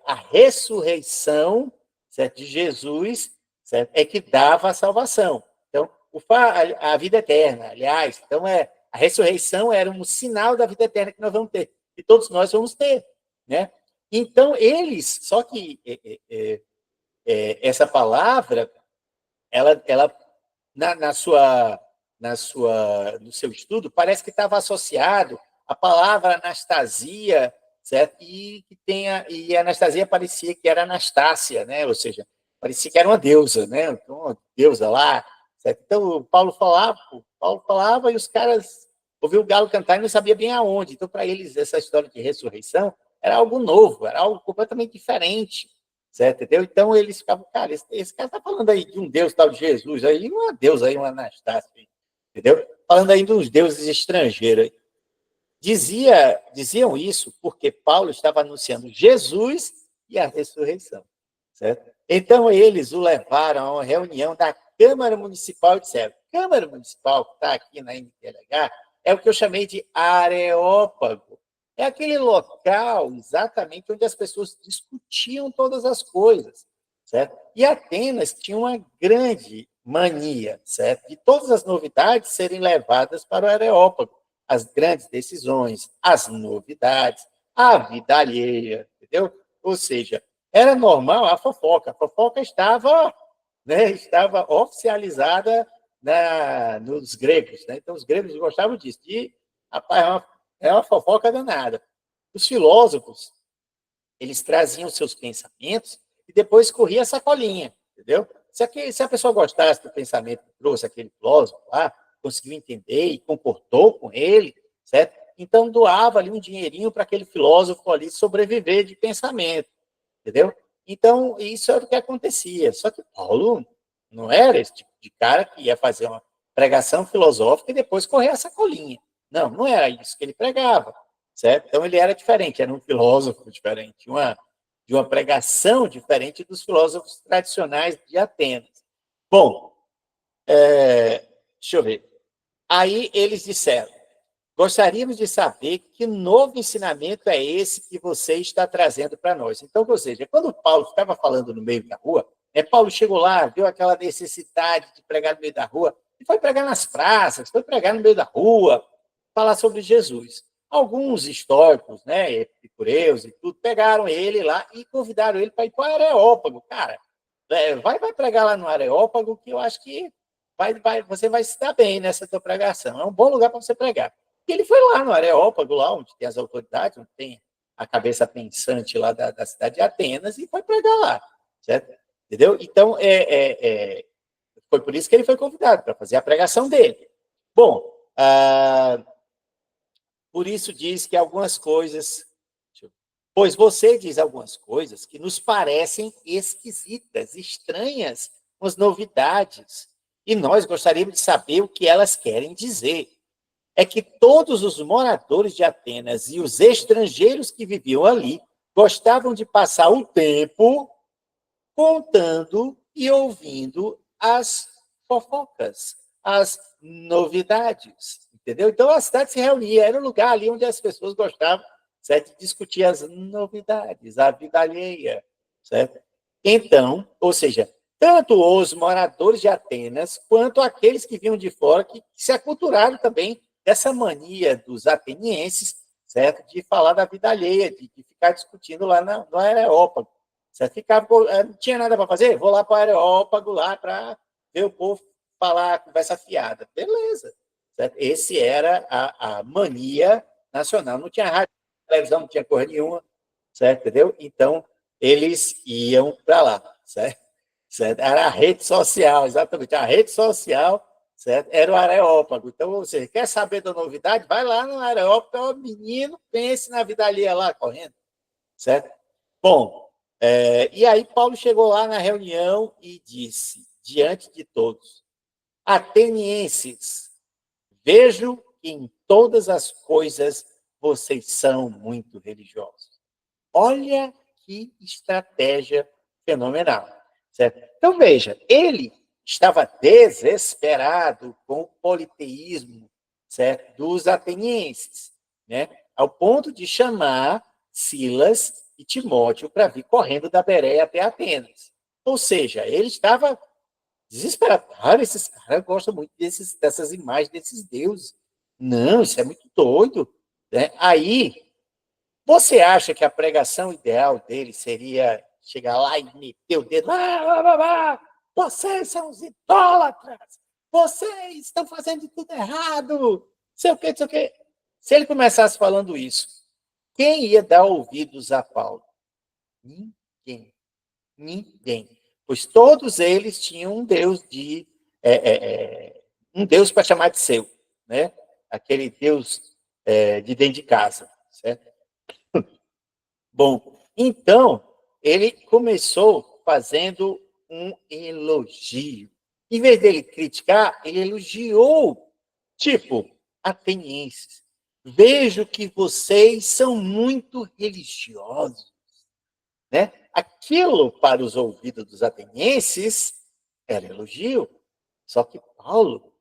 a ressurreição, certo, de Jesus, certo, é que dava a salvação. Então, a vida eterna, aliás, então a ressurreição era um sinal da vida eterna que nós vamos ter, que todos nós vamos ter, né? Então, só que essa palavra, ela no seu estudo, parece que estava associado à palavra Anastasia, certo? E a Anastasia parecia que era Anastácia, né? Ou seja, parecia que era uma deusa, né? Então, uma deusa lá, certo? Então, o Paulo falava e os caras ouviam o galo cantar e não sabia bem aonde. Então, para eles, essa história de ressurreição era algo novo, era algo completamente diferente, certo? Entendeu? Então, eles ficavam, cara, esse cara está falando aí de um Deus tal de Jesus, aí uma deusa aí, uma Anastácia, entendeu? Falando aí de uns deuses estrangeiros. Diziam isso porque Paulo estava anunciando Jesus e a ressurreição, certo? Então, eles o levaram a uma reunião da Câmara Municipal e disseram, Câmara Municipal, que está aqui na NTLH, é o que eu chamei de Areópago. É aquele local exatamente onde as pessoas discutiam todas as coisas, certo? E Atenas tinha uma grande mania, certo? De todas as novidades serem levadas para o Areópago. As grandes decisões, as novidades, a vida alheia, entendeu? Ou seja, era normal a fofoca. A fofoca estava oficializada nos gregos, né? Então, os gregos gostavam disso. Rapaz, é uma fofoca danada. Os filósofos, eles traziam seus pensamentos e depois corria a sacolinha, entendeu? Se a pessoa gostasse do pensamento que trouxe aquele filósofo lá, conseguiu entender e concordou com ele, certo? Então doava ali um dinheirinho para aquele filósofo ali sobreviver de pensamento, entendeu? Então, isso era o que acontecia. Só que Paulo não era esse tipo de cara que ia fazer uma pregação filosófica e depois correr a sacolinha. Não era isso que ele pregava, certo? Então, ele era diferente, era um filósofo diferente, de uma pregação diferente dos filósofos tradicionais de Atenas. Bom, deixa eu ver. Aí eles disseram, gostaríamos de saber que novo ensinamento é esse que você está trazendo para nós. Então, ou seja, quando Paulo estava falando no meio da rua, Paulo chegou lá, viu aquela necessidade de pregar no meio da rua, e foi pregar nas praças, foi pregar no meio da rua, falar sobre Jesus. Alguns históricos, epicureus e tudo, pegaram ele lá e convidaram ele para ir para o Areópago. Cara, vai pregar lá no Areópago, que eu acho que você vai se dar bem nessa tua pregação. É um bom lugar para você pregar. E ele foi lá no Areópago, lá onde tem as autoridades, onde tem a cabeça pensante lá da cidade de Atenas, e foi pregar lá, certo? Entendeu? Então, foi por isso que ele foi convidado, para fazer a pregação dele. Bom, por isso diz que algumas coisas... Pois você diz algumas coisas que nos parecem esquisitas, estranhas, umas novidades, e nós gostaríamos de saber o que elas querem dizer. É que todos os moradores de Atenas e os estrangeiros que viviam ali gostavam de passar o tempo contando e ouvindo as fofocas, as novidades, entendeu? Então, a cidade se reunia, era um lugar ali onde as pessoas gostavam, certo? De discutir as novidades, a vida alheia, certo? Então, ou seja, tanto os moradores de Atenas, quanto aqueles que vinham de fora, que se aculturaram também dessa mania dos atenienses, certo? De falar da vida alheia, de ficar discutindo lá no Areópago. Certo? Ficava, não tinha nada para fazer? Vou lá para o Areópago lá para ver o povo falar conversa fiada. Beleza. Certo? Esse era a mania nacional. Não tinha rádio, televisão, não tinha coisa nenhuma, certo? Entendeu? Então, eles iam para lá, certo? Era a rede social, exatamente. A rede social, certo? Era o Areópago. Então, você quer saber da novidade? Vai lá no Areópago, menino, pense na vida alheia lá, correndo, certo? Bom, e aí Paulo chegou lá na reunião e disse, diante de todos, atenienses, vejo que em todas as coisas vocês são muito religiosos. Olha que estratégia fenomenal, certo? Então, veja, ele estava desesperado com o politeísmo, certo, dos atenienses, ao ponto de chamar Silas e Timóteo para vir correndo da Bereia até Atenas. Ou seja, ele estava desesperado. Cara, esses caras gostam muito dessas imagens, desses deuses. Não, isso é muito doido. Aí, você acha que a pregação ideal dele seria chegar lá e meter o dedo? Vocês são os idólatras! Vocês estão fazendo tudo errado! Sei o quê, sei o quê. Se ele começasse falando isso, quem ia dar ouvidos a Paulo? Ninguém. Ninguém. Pois todos eles tinham um Deus um Deus para chamar de seu, Aquele Deus de dentro de casa, certo? Bom, então, ele começou fazendo um elogio. Em vez dele criticar, ele elogiou, tipo, atenienses. Vejo que vocês são muito religiosos, Aquilo, para os ouvidos dos atenienses, era elogio. Só que Paulo,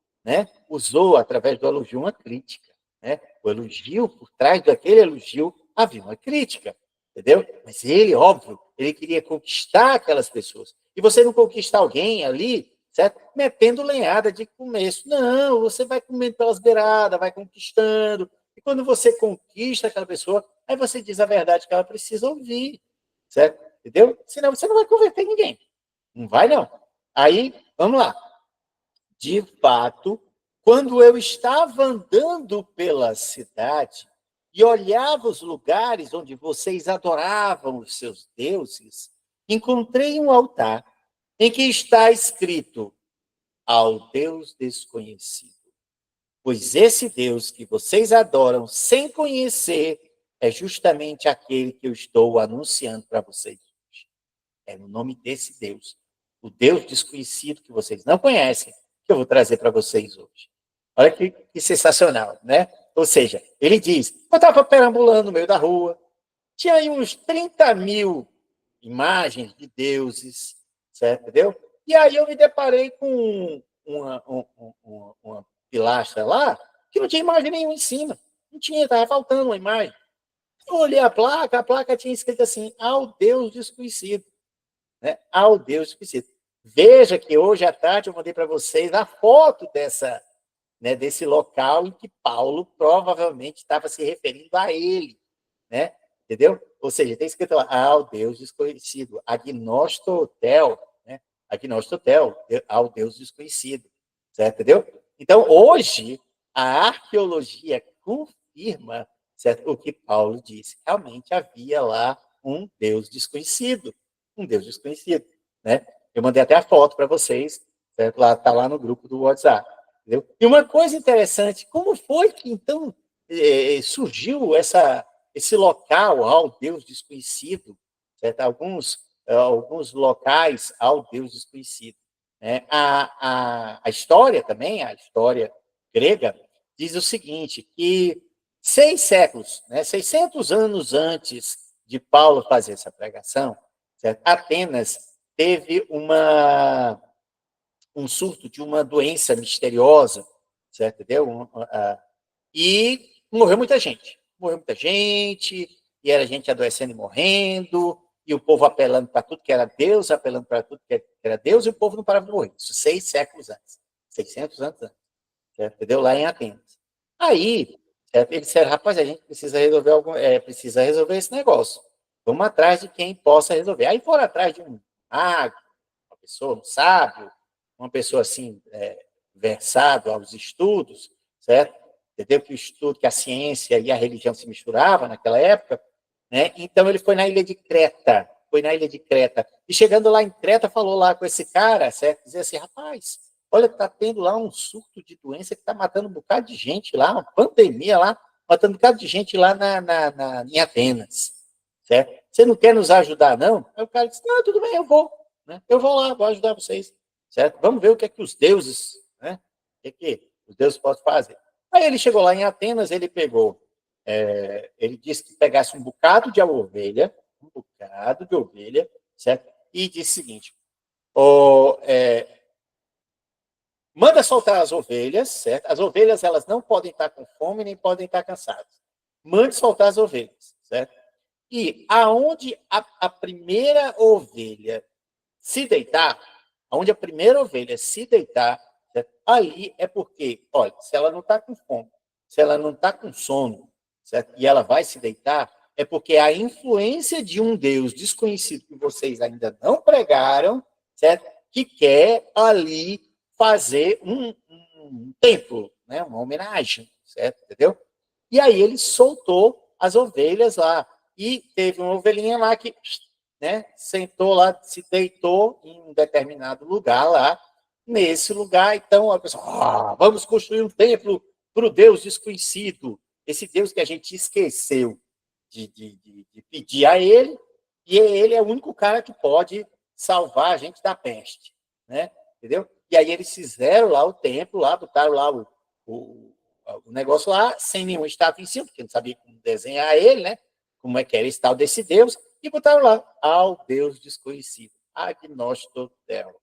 usou, através do elogio, uma crítica. O elogio, por trás daquele elogio, havia uma crítica. Entendeu? Mas ele, óbvio, ele queria conquistar aquelas pessoas. E você não conquista alguém ali, certo? Metendo lenhada de começo. Não, você vai comendo pelas beiradas, vai conquistando. E quando você conquista aquela pessoa, aí você diz a verdade que ela precisa ouvir, certo? Entendeu? Senão você não vai converter ninguém. Não vai, não. Aí, vamos lá. De fato, quando eu estava andando pela cidade e olhava os lugares onde vocês adoravam os seus deuses, encontrei um altar em que está escrito ao Deus desconhecido. Pois esse Deus que vocês adoram sem conhecer é justamente aquele que eu estou anunciando para vocês hoje. É no nome desse Deus, o Deus desconhecido que vocês não conhecem, que eu vou trazer para vocês hoje. Olha que sensacional, Ou seja, ele diz, eu estava perambulando no meio da rua, tinha aí uns 30 mil imagens de deuses, certo? Entendeu? E aí eu me deparei com uma pilastra lá que não tinha imagem nenhuma em cima. Não tinha, estava faltando uma imagem. Eu olhei a placa tinha escrito assim, ao Deus desconhecido. Né? Ao Deus desconhecido. Veja que hoje à tarde eu mandei para vocês a foto desse local em que Paulo provavelmente estava se referindo a ele. Né? Entendeu? Ou seja, tem escrito lá, ao Deus desconhecido, agnostotel, né? Agnostotel, ao Deus desconhecido, certo? Entendeu? Então, hoje, a arqueologia confirma, certo, o que Paulo disse. Realmente havia lá um Deus desconhecido, né? Eu mandei até a foto para vocês, certo? Lá, tá lá no grupo do WhatsApp, entendeu? E uma coisa interessante, como foi que, então, surgiu esse local ao Deus desconhecido, certo? Alguns locais ao Deus desconhecido. Né? A história também, a história grega, diz o seguinte, que 6 séculos, né, 600 anos antes de Paulo fazer essa pregação, certo? Atenas teve um surto de uma doença misteriosa, certo? Entendeu? E morreu muita gente. E era gente adoecendo e morrendo, e o povo apelando para tudo que era Deus, apelando para tudo que era Deus, e o povo não parava de morrer. Isso 6 séculos antes, 600 anos antes, certo? Entendeu? Lá em Atenas. Aí, eles disseram, rapaz, a gente precisa resolver esse negócio. Vamos atrás de quem possa resolver. Aí foram atrás de um mago, uma pessoa, um sábio, uma pessoa assim, versado aos estudos, certo? Entendeu? Que o estudo, que a ciência e a religião se misturavam naquela época, né? Então ele foi na ilha de Creta, e chegando lá em Creta, falou lá com esse cara, certo? Dizia assim, rapaz, olha, está tendo lá um surto de doença que está matando um bocado de gente lá, uma pandemia lá, matando um bocado de gente lá em Atenas, certo? Você não quer nos ajudar, não? Aí o cara disse, não, tudo bem, eu vou, né? Eu vou lá, vou ajudar vocês, certo? Vamos ver o que é que os deuses, né? O que é que os deuses podem fazer. Aí ele chegou lá em Atenas, ele disse que pegasse um bocado de ovelha, certo? E disse o seguinte, manda soltar as ovelhas, certo? As ovelhas, elas não podem estar com fome, nem podem estar cansadas. Mande soltar as ovelhas, certo? E aonde a primeira ovelha se deitar, certo? Ali é porque, olha, se ela não está com fome, se ela não está com sono, certo? E ela vai se deitar, é porque a influência de um Deus desconhecido que vocês ainda não pregaram, certo? Que quer ali fazer um templo, né? Uma homenagem, certo? Entendeu? E aí ele soltou as ovelhas lá. E teve uma ovelhinha lá que, né, sentou lá, se deitou em um determinado lugar lá. Nesse lugar, então, a pessoa, vamos construir um templo para o Deus desconhecido, esse Deus que a gente esqueceu de pedir a ele, e ele é o único cara que pode salvar a gente da peste, né? Entendeu? E aí eles fizeram lá o templo, lá, botaram lá o negócio lá, sem nenhum estátua em cima, porque não sabia como desenhar ele, né? Como é que era esse tal desse Deus, e botaram lá, ao Deus desconhecido, Agnostotel,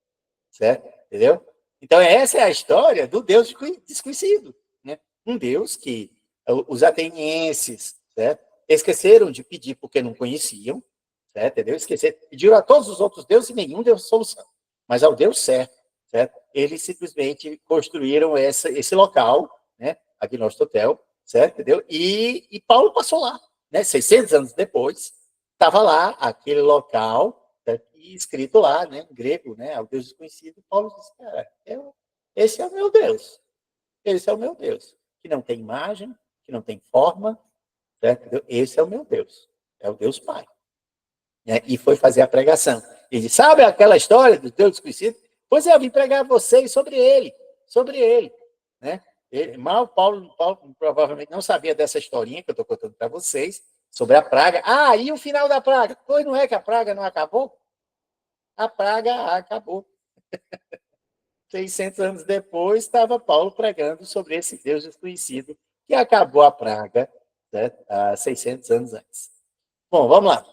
certo? Entendeu? Então, essa é a história do Deus desconhecido, né? Um Deus que os atenienses, certo? Esqueceram de pedir porque não conheciam, certo? Entendeu? Pediram a todos os outros deuses e nenhum deu solução. Mas ao Deus certo, certo? Eles simplesmente construíram esse local, né? Agnostotel, certo? Entendeu? E Paulo passou lá, né? 600 anos depois, estava lá aquele local, certo? E escrito lá, né? Em grego, né? Ao Deus desconhecido. Paulo disse, cara, esse é o meu Deus. Esse é o meu Deus. Que não tem imagem, que não tem forma, certo? Esse é o meu Deus. É o Deus Pai. Né? E foi fazer a pregação. Ele disse, sabe aquela história do Deus desconhecido? Pois é, eu vim pregar a vocês sobre ele. Né? Paulo provavelmente não sabia dessa historinha que eu estou contando para vocês, sobre a praga. Ah, e o final da praga? Pois não é que a praga não acabou? A praga acabou. 600 anos depois, estava Paulo pregando sobre esse Deus desconhecido que acabou a praga, né, há 600 anos antes. Bom, vamos lá.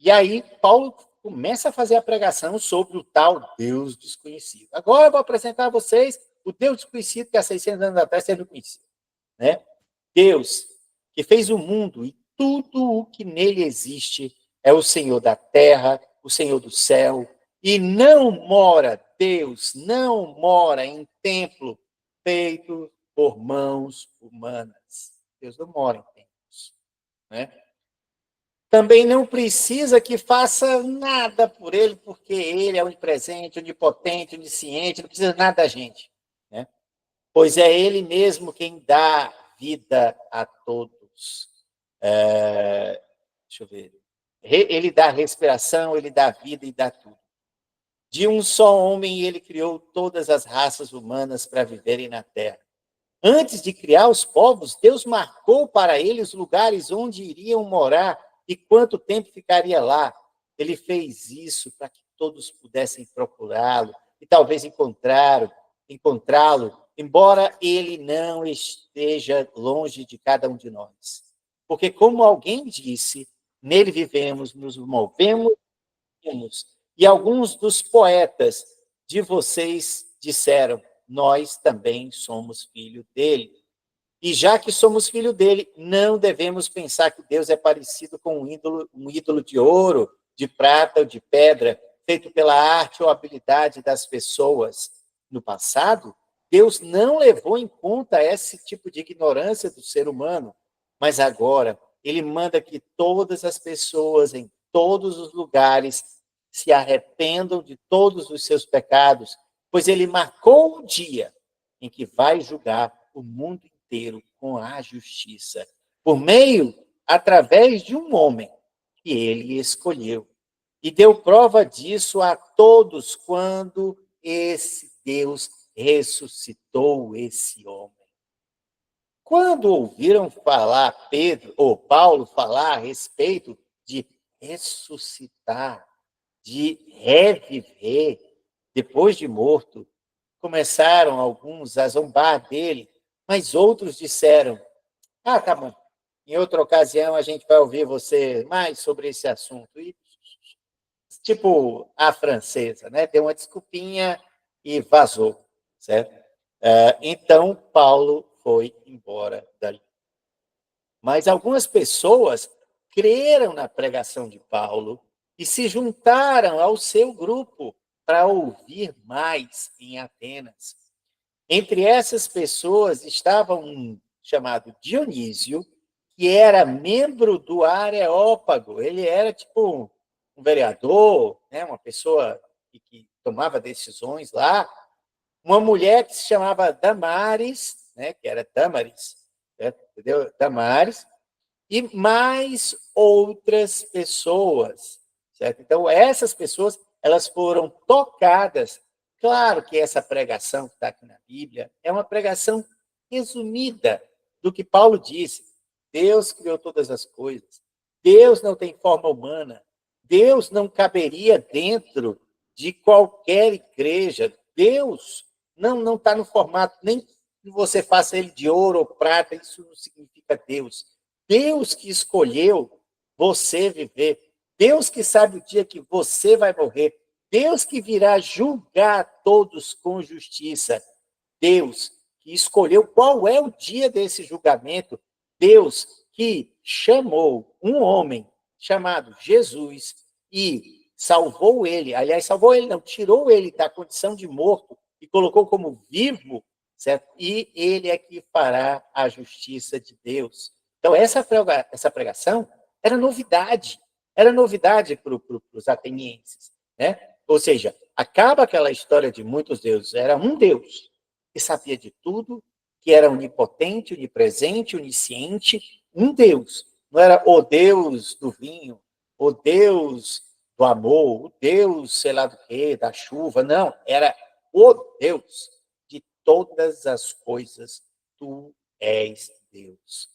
E aí, Paulo começa a fazer a pregação sobre o tal Deus desconhecido. Agora eu vou apresentar a vocês o Deus desconhecido que há 600 anos atrás vocês não conheciam. Né? Deus que fez o mundo e tudo o que nele existe é o Senhor da terra, o Senhor do céu, e Deus não mora em templo feito por mãos humanas. Deus não mora em templos. Né? Também não precisa que faça nada por ele, porque ele é onipresente, onipotente, onisciente, não precisa nada da gente. Né? Pois é ele mesmo quem dá vida a todos. Deixa eu ver. Ele dá respiração, ele dá vida e dá tudo. De um só homem, ele criou todas as raças humanas para viverem na terra. Antes de criar os povos, Deus marcou para eles os lugares onde iriam morar e quanto tempo ficaria lá. Ele fez isso para que todos pudessem procurá-lo e talvez encontrá-lo, embora ele não esteja longe de cada um de nós. Porque, como alguém disse, nele vivemos, nos movemos, e alguns dos poetas de vocês disseram, nós também somos filho dele. E já que somos filho dele, não devemos pensar que Deus é parecido com um ídolo de ouro, de prata ou de pedra, feito pela arte ou habilidade das pessoas. No passado, Deus não levou em conta esse tipo de ignorância do ser humano, mas agora ele manda que todas as pessoas em todos os lugares se arrependam de todos os seus pecados, pois ele marcou um dia em que vai julgar o mundo inteiro com a justiça, através de um homem que ele escolheu. E deu prova disso a todos quando esse Deus ressuscitou esse homem. Quando ouviram falar Pedro ou Paulo falar a respeito de ressuscitar, de reviver depois de morto, começaram alguns a zombar dele, mas outros disseram, tá bom, em outra ocasião a gente vai ouvir você mais sobre esse assunto. E, tipo a francesa, né? Deu uma desculpinha e vazou, certo? Então, Paulo foi embora dali. Mas algumas pessoas creram na pregação de Paulo e se juntaram ao seu grupo para ouvir mais em Atenas. Entre essas pessoas estava um chamado Dionísio, que era membro do Areópago. Ele era tipo um vereador, né? Uma pessoa que tomava decisões lá. Uma mulher que se chamava Damares, né? Que era Damaris, certo? Entendeu? Damares. E mais outras pessoas, certo? Então, essas pessoas, elas foram tocadas. Claro que essa pregação que está aqui na Bíblia é uma pregação resumida do que Paulo disse. Deus criou todas as coisas. Deus não tem forma humana. Deus não caberia dentro de qualquer igreja. Deus não está no formato, nem que você faça ele de ouro ou prata, isso não significa Deus. Deus que escolheu você viver. Deus que sabe o dia que você vai morrer. Deus que virá julgar todos com justiça. Deus que escolheu qual é o dia desse julgamento. Deus que chamou um homem chamado Jesus e salvou ele. Aliás, salvou ele não, tirou ele da condição de morto e colocou como vivo, certo? E ele é que fará a justiça de Deus. Então, essa pregação era novidade para os atenienses. Né? Ou seja, acaba aquela história de muitos deuses, era um Deus que sabia de tudo, que era onipotente, onipresente, onisciente, um Deus. Não era o Deus do vinho, o Deus do amor, o Deus, sei lá do quê, da chuva, não, era o Deus de todas as coisas, tu és Deus.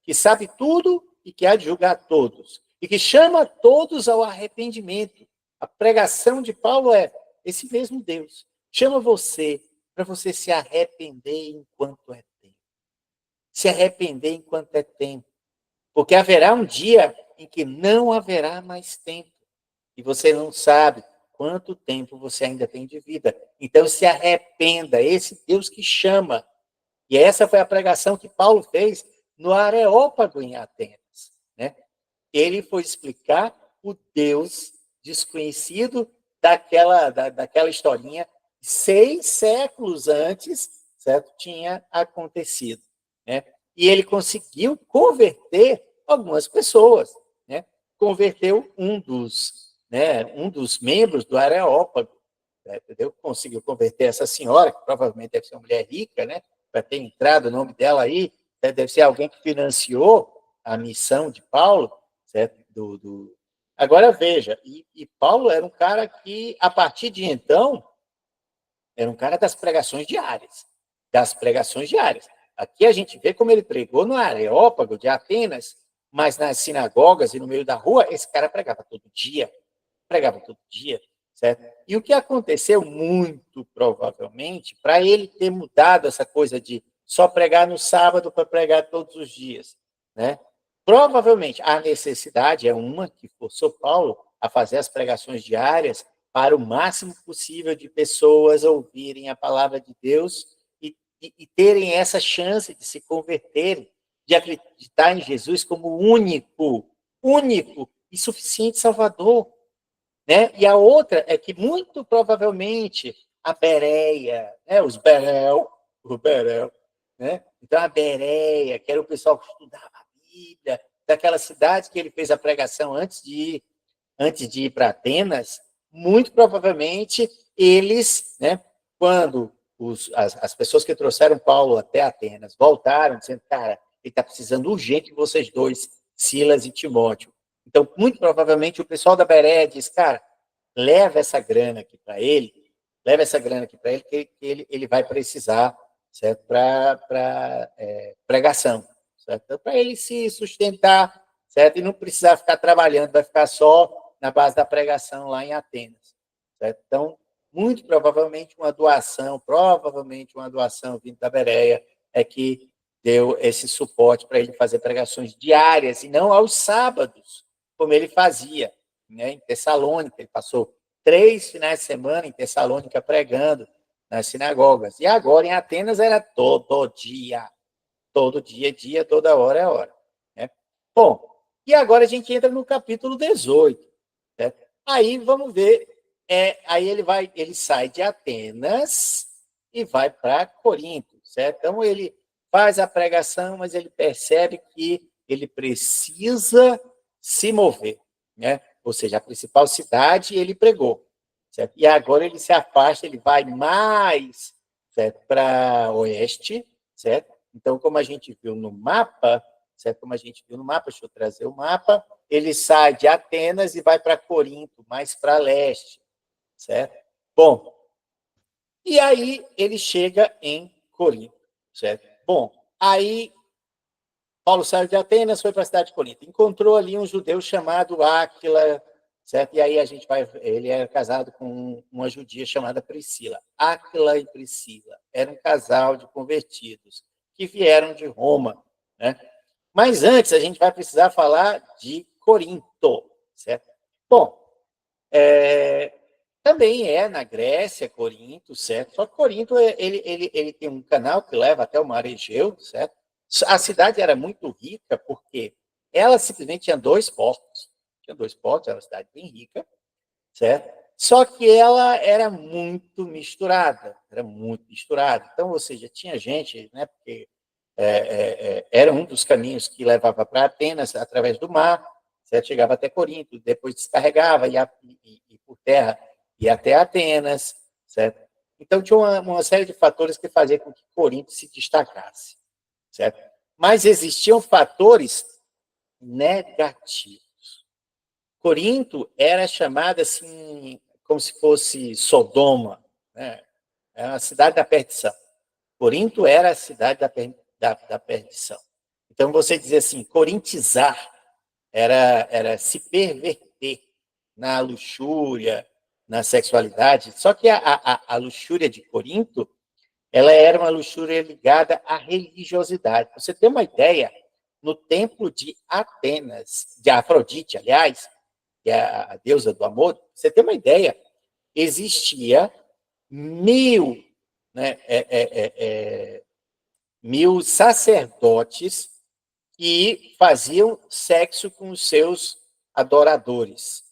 Que sabe tudo e que há de julgar todos. E que chama todos ao arrependimento. A pregação de Paulo é esse mesmo Deus. Chama você para você se arrepender enquanto é tempo. se arrepender enquanto é tempo. Porque haverá um dia em que não haverá mais tempo. E você não sabe quanto tempo você ainda tem de vida. Então, se arrependa. Esse Deus que chama. E essa foi a pregação que Paulo fez no Areópago, em Atenas. Né? Ele foi explicar o Deus desconhecido daquela historinha 6 séculos antes, certo? Tinha acontecido. Né? E ele conseguiu converter algumas pessoas. Né? Converteu um dos membros do Areópago. Né? Entendeu? Conseguiu converter essa senhora, que provavelmente deve ser uma mulher rica, né? Para ter entrado o nome dela aí, deve ser alguém que financiou a missão de Paulo, certo? Agora veja, e Paulo era um cara que, a partir de então, era um cara das pregações diárias. Das pregações diárias. Aqui a gente vê como ele pregou no Areópago de Atenas, mas nas sinagogas e no meio da rua, esse cara pregava todo dia. Pregava todo dia, certo? E o que aconteceu, muito provavelmente, para ele ter mudado essa coisa de só pregar no sábado para pregar todos os dias, né? Provavelmente a necessidade é uma que forçou Paulo a fazer as pregações diárias para o máximo possível de pessoas ouvirem a palavra de Deus e terem essa chance de se converterem, de acreditar em Jesus como único e suficiente Salvador. Né? E a outra é que, muito provavelmente, a Bereia, né? O Berel, né? Então, a Bereia, que era o pessoal que estudava a Bíblia, daquela cidade que ele fez a pregação antes de ir para Atenas, muito provavelmente eles, né, quando as pessoas que trouxeram Paulo até Atenas voltaram, dizendo, cara, ele está precisando urgente de vocês dois, Silas e Timóteo. Então, muito provavelmente, o pessoal da Bereia diz, cara, leva essa grana aqui para ele, que ele vai precisar, certo? Para pregação, certo? Para ele se sustentar, certo? E não precisar ficar trabalhando, vai ficar só na base da pregação lá em Atenas, certo? Então, muito provavelmente uma doação vindo da Bereia é que deu esse suporte para ele fazer pregações diárias e não aos sábados, como ele fazia, né? Em Tessalônica. Ele passou 3 finais de semana em Tessalônica pregando nas sinagogas. E agora em Atenas era todo dia, toda hora é hora. Né? Bom, e agora a gente entra no capítulo 18. Né? Aí vamos ver, aí ele sai de Atenas e vai para Corinto, certo? Então ele faz a pregação, mas ele percebe que ele precisa se mover, né? Ou seja, a principal cidade ele pregou, certo? E agora ele se afasta, ele vai mais, certo, para oeste, certo? Então, como a gente viu no mapa, certo? Deixa eu trazer o mapa, ele sai de Atenas e vai para Corinto, mais para leste, certo? Bom, e aí ele chega em Corinto, certo? Bom, aí Paulo saiu de Atenas, foi para a cidade de Corinto. Encontrou ali um judeu chamado Áquila, certo? E aí ele era casado com uma judia chamada Priscila. Áquila e Priscila eram um casal de convertidos que vieram de Roma, né? Mas antes a gente vai precisar falar de Corinto, certo? Bom, também é na Grécia, Corinto, certo? Só que Corinto ele tem um canal que leva até o Mar Egeu, certo? A cidade era muito rica porque ela simplesmente tinha 2 portos. Tinha 2 portos, era uma cidade bem rica, certo? Só que ela era muito misturada, Então, ou seja, tinha gente, né? Porque era um dos caminhos que levava para Atenas através do mar, certo? Chegava até Corinto, depois descarregava e por terra ia até Atenas, certo? Então tinha uma série de fatores que faziam com que Corinto se destacasse, certo? Mas existiam fatores negativos. Corinto era chamada assim, como se fosse Sodoma, né? É a cidade da perdição. Corinto era a cidade da perdição. Então, você dizia assim, corintizar era se perverter na luxúria, na sexualidade. Só que a luxúria de Corinto ela era uma luxúria ligada à religiosidade. Pra você ter uma ideia, no templo de Atenas, de Afrodite, aliás, que é a deusa do amor, pra você ter uma ideia, existia 1000, né, 1000 sacerdotes que faziam sexo com os seus adoradores,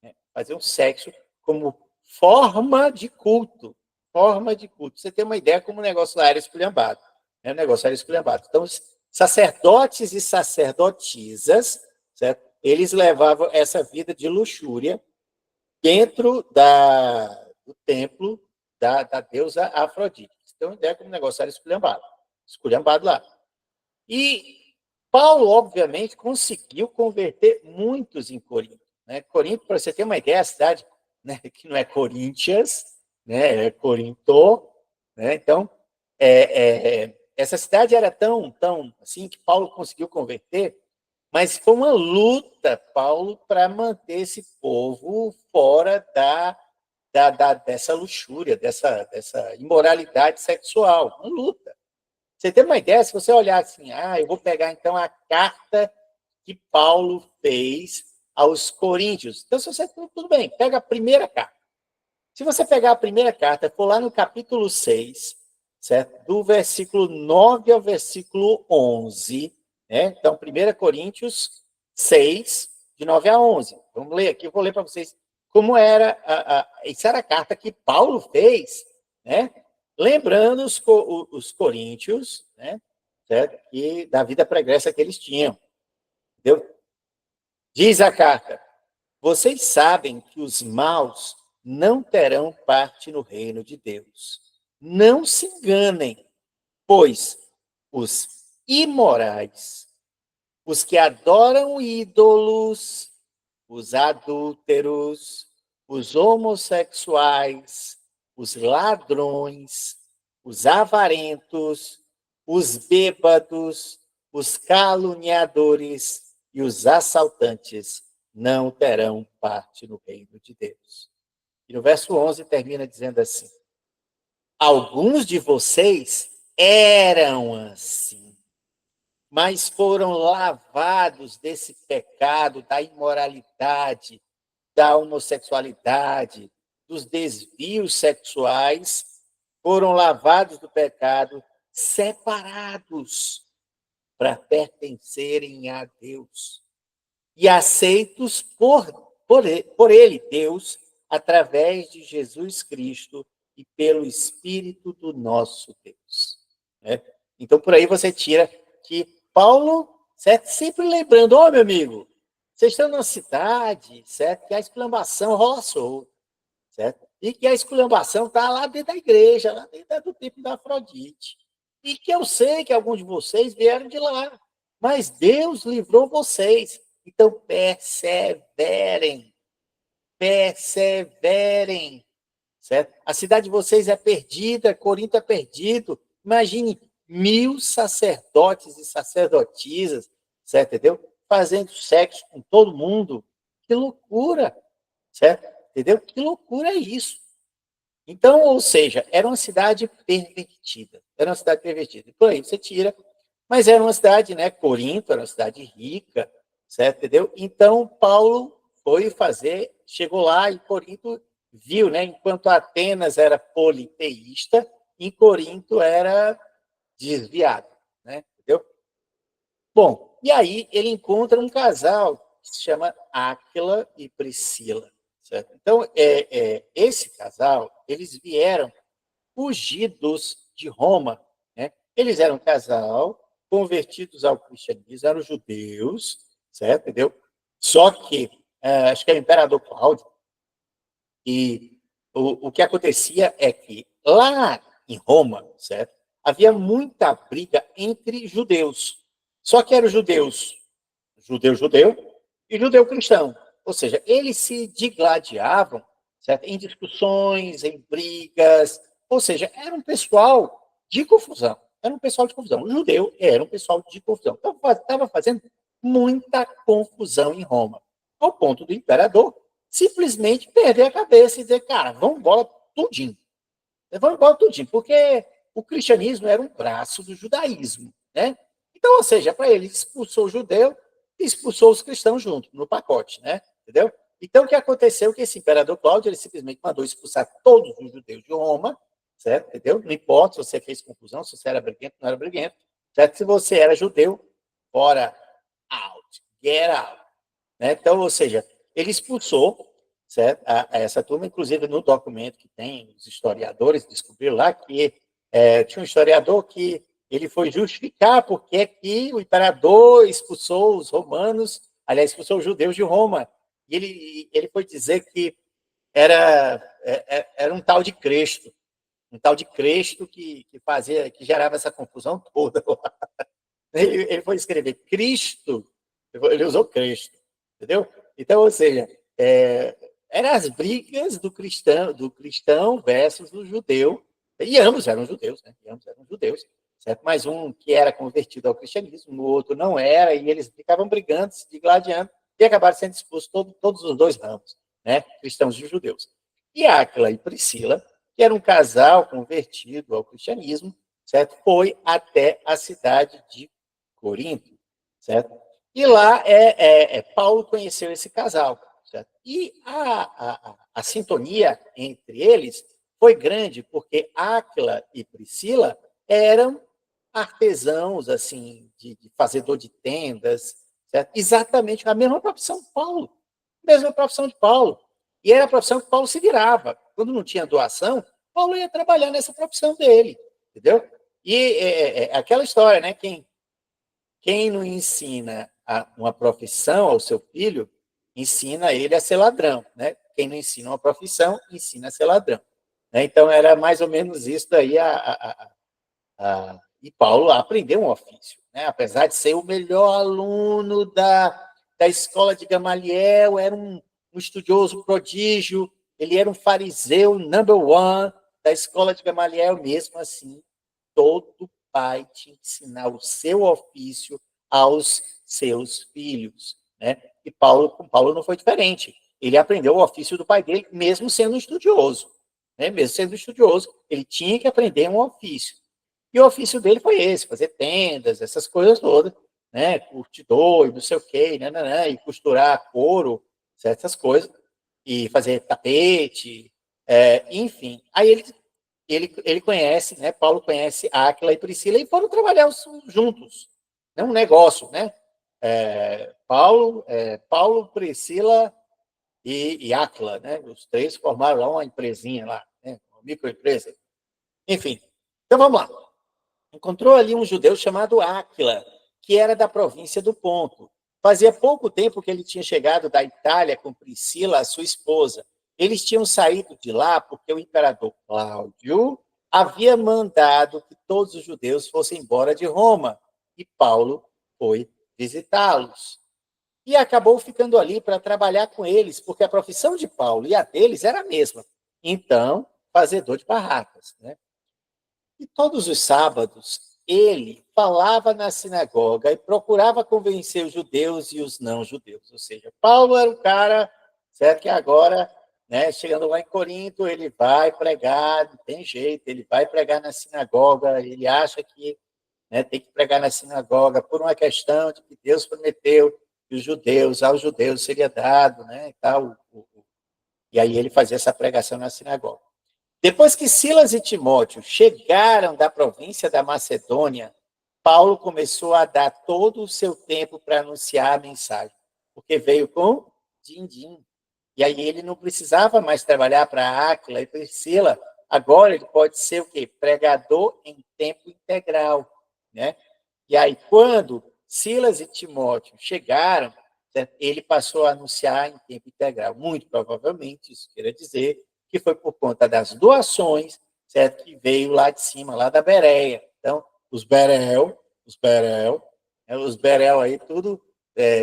né? Faziam sexo como forma de culto. Forma de culto. Você tem uma ideia como o negócio lá era esculhambado. Né? O negócio era esculhambado. Então, os sacerdotes e sacerdotisas, certo? Eles levavam essa vida de luxúria dentro do templo da deusa Afrodite. Você tem uma ideia como o negócio era esculhambado. Esculhambado lá. E Paulo, obviamente, conseguiu converter muitos em Corinto. Né? Corinto, para você ter uma ideia, é a cidade, né, que não é Coríntias, né, é Corinto. Né? Então, essa cidade era tão assim que Paulo conseguiu converter, mas foi uma luta, Paulo, para manter esse povo fora dessa luxúria, dessa imoralidade sexual. Uma luta. Você tem uma ideia? Se você olhar assim, eu vou pegar então a carta que Paulo fez aos Coríntios. Então, se você, tudo bem, pega a primeira carta. Se você pegar a primeira carta, for lá no capítulo 6, certo? Do versículo 9 ao versículo 11, né? Então, 1 Coríntios 6, de 9 a 11. Vamos ler aqui, eu vou ler para vocês como era essa era a carta que Paulo fez, né? Lembrando os coríntios, né? Certo? E da vida pregressa que eles tinham. Entendeu? Diz a carta: vocês sabem que os maus não terão parte no reino de Deus. Não se enganem, pois os imorais, os que adoram ídolos, os adúlteros, os homossexuais, os ladrões, os avarentos, os bêbados, os caluniadores e os assaltantes não terão parte no reino de Deus. E no verso 11 termina dizendo assim: alguns de vocês eram assim, mas foram lavados desse pecado, da imoralidade, da homossexualidade, dos desvios sexuais, foram lavados do pecado, separados para pertencerem a Deus e aceitos por ele, Deus, através de Jesus Cristo e pelo Espírito do nosso Deus. Né? Então, por aí você tira que Paulo, certo? Sempre lembrando, meu amigo, vocês estão numa cidade, certo? Que a esculhambação rola solta, certo? E que a esculhambação está lá dentro da igreja, lá dentro do templo da Afrodite. E que eu sei que alguns de vocês vieram de lá, mas Deus livrou vocês. Então, perseverem, certo? A cidade de vocês é perdida, Corinto é perdido. Imagine 1000 sacerdotes e sacerdotisas, certo? Entendeu? Fazendo sexo com todo mundo. Que loucura, certo? Entendeu? Que loucura é isso? Então, ou seja, era uma cidade pervertida. Era uma cidade pervertida. Por aí você tira. Mas era uma cidade, né? Corinto era uma cidade rica, certo? Entendeu? Então, Paulo foi fazer, chegou lá e Corinto viu, né? Enquanto Atenas era politeísta, em Corinto era desviado, né? Entendeu? Bom, e aí ele encontra um casal que se chama Áquila e Priscila, certo? Então, esse casal, eles vieram fugidos de Roma, né? Eles eram um casal convertidos ao cristianismo, eram judeus, certo? Entendeu? Só que, acho que era o imperador Cláudio, e o que acontecia é que lá em Roma, certo? Havia muita briga entre judeus. Só que eram judeus, judeu e judeu cristão. Ou seja, eles se digladiavam, certo? Em discussões, em brigas. Ou seja, era um pessoal de confusão. Era um pessoal de confusão. O judeu era um pessoal de confusão. Então, estava fazendo muita confusão em Roma. Ao ponto do imperador simplesmente perder a cabeça e dizer, cara, vamos embora tudinho. Vamos embora tudinho, porque o cristianismo era um braço do judaísmo, né? Então, ou seja, para ele, expulsou o judeu e expulsou os cristãos junto, no pacote, né? Entendeu? Então, o que aconteceu é que esse imperador Cláudio, ele simplesmente mandou expulsar todos os judeus de Roma, certo? Entendeu? Não importa se você fez confusão, se você era briguento, não era briguento, certo? Se você era judeu, fora, out, get out. Né? Então, ou seja, ele expulsou, certo? A essa turma, inclusive no documento que tem, os historiadores descobriram lá que tinha um historiador que ele foi justificar porque é que o imperador expulsou os romanos, aliás, expulsou os judeus de Roma. E ele foi dizer que era um tal de Cristo, que fazia, que gerava essa confusão toda. Ele foi escrever Cristo, ele usou Cristo, entendeu? Então, ou seja, eram as brigas do cristão versus o judeu, e ambos eram judeus, né? E ambos eram judeus, certo? Mas um que era convertido ao cristianismo, o outro não era, e eles ficavam brigando, se digladiando, e acabaram sendo expulsos todos os dois ramos, né? Cristãos e judeus. E Áquila e Priscila, que era um casal convertido ao cristianismo, certo? Foi até a cidade de Corinto, certo? E lá Paulo conheceu esse casal, certo? E a sintonia entre eles foi grande, porque Áquila e Priscila eram artesãos, assim, de fazedor de tendas, certo? Exatamente a mesma profissão de Paulo, mesma profissão de Paulo. E era a profissão que Paulo se virava. Quando não tinha doação, Paulo ia trabalhar nessa profissão dele, entendeu? E aquela história, né? Quem não ensina uma profissão ao seu filho, ensina ele a ser ladrão, né? Quem não ensina uma profissão, ensina a ser ladrão. Né? Então, era mais ou menos isso daí. E Paulo aprendeu um ofício. Né? Apesar de ser o melhor aluno da escola de Gamaliel, era um estudioso prodígio, ele era um fariseu number one da escola de Gamaliel, mesmo assim, todo pai tinha que ensinar o seu ofício aos seus filhos, né? E com Paulo não foi diferente. Ele aprendeu o ofício do pai dele, mesmo sendo estudioso, né? Mesmo sendo estudioso, ele tinha que aprender um ofício. E o ofício dele foi esse, fazer tendas, essas coisas todas, né? Curtidor e não sei o quê, né? E costurar couro, certas coisas, e fazer tapete, enfim. Aí ele conhece, né? Paulo conhece Áquila e Priscila e foram trabalhar juntos, né? Um negócio, né? Paulo, Priscila e Áquila, né? Os três formaram lá uma empresinha lá, né? Uma microempresa. Enfim, então vamos lá. Encontrou ali um judeu chamado Áquila, que era da província do Ponto. Fazia pouco tempo que ele tinha chegado da Itália com Priscila, a sua esposa. Eles tinham saído de lá porque o imperador Cláudio havia mandado que todos os judeus fossem embora de Roma. E Paulo foi visitá-los. E acabou ficando ali para trabalhar com eles, porque a profissão de Paulo e a deles era a mesma. Então, fazedor de barracas, né? E todos os sábados ele falava na sinagoga e procurava convencer os judeus e os não-judeus. Ou seja, Paulo era o cara, certo, que agora, né, chegando lá em Corinto, ele vai pregar, não tem jeito, ele vai pregar na sinagoga, ele acha que, né, tem que pregar na sinagoga por uma questão de que Deus prometeu que aos judeus seria dado, né, e tal. E aí ele fazia essa pregação na sinagoga. Depois que Silas e Timóteo chegaram da província da Macedônia, Paulo começou a dar todo o seu tempo para anunciar a mensagem, porque veio com din-din. E aí ele não precisava mais trabalhar para Áquila e Priscila, agora ele pode ser o quê? Pregador em tempo integral, né? E aí quando Silas e Timóteo chegaram, ele passou a anunciar em tempo integral. Muito provavelmente, isso quer dizer que foi por conta das doações, certo? Que veio lá de cima, lá da Bereia. Então, os Berel aí, tudo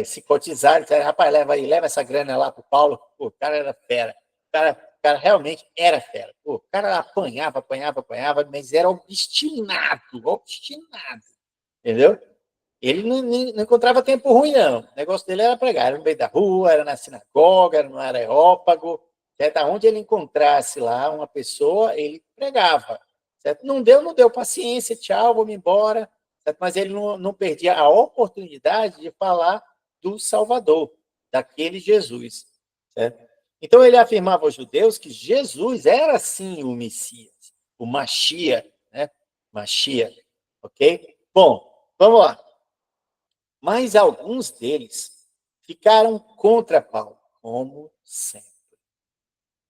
se cotizaram, disseram, rapaz, leva essa grana lá para o Paulo. Pô, o cara era fera. O cara realmente era fera. Pô, o cara apanhava, mas era obstinado. Entendeu? Ele não encontrava tempo ruim, não. O negócio dele era pregar. Era no meio da rua, era na sinagoga, era no Areópago. Certo? Onde ele encontrasse lá uma pessoa, ele pregava. certo? Não deu paciência, tchau, vou-me embora, certo? Mas ele não perdia a oportunidade de falar do Salvador, daquele Jesus, certo? Então ele afirmava aos judeus que Jesus era sim o Messias, o Machia, né? Machia, ok? Bom, vamos lá. Mas alguns deles ficaram contra Paulo, como sempre,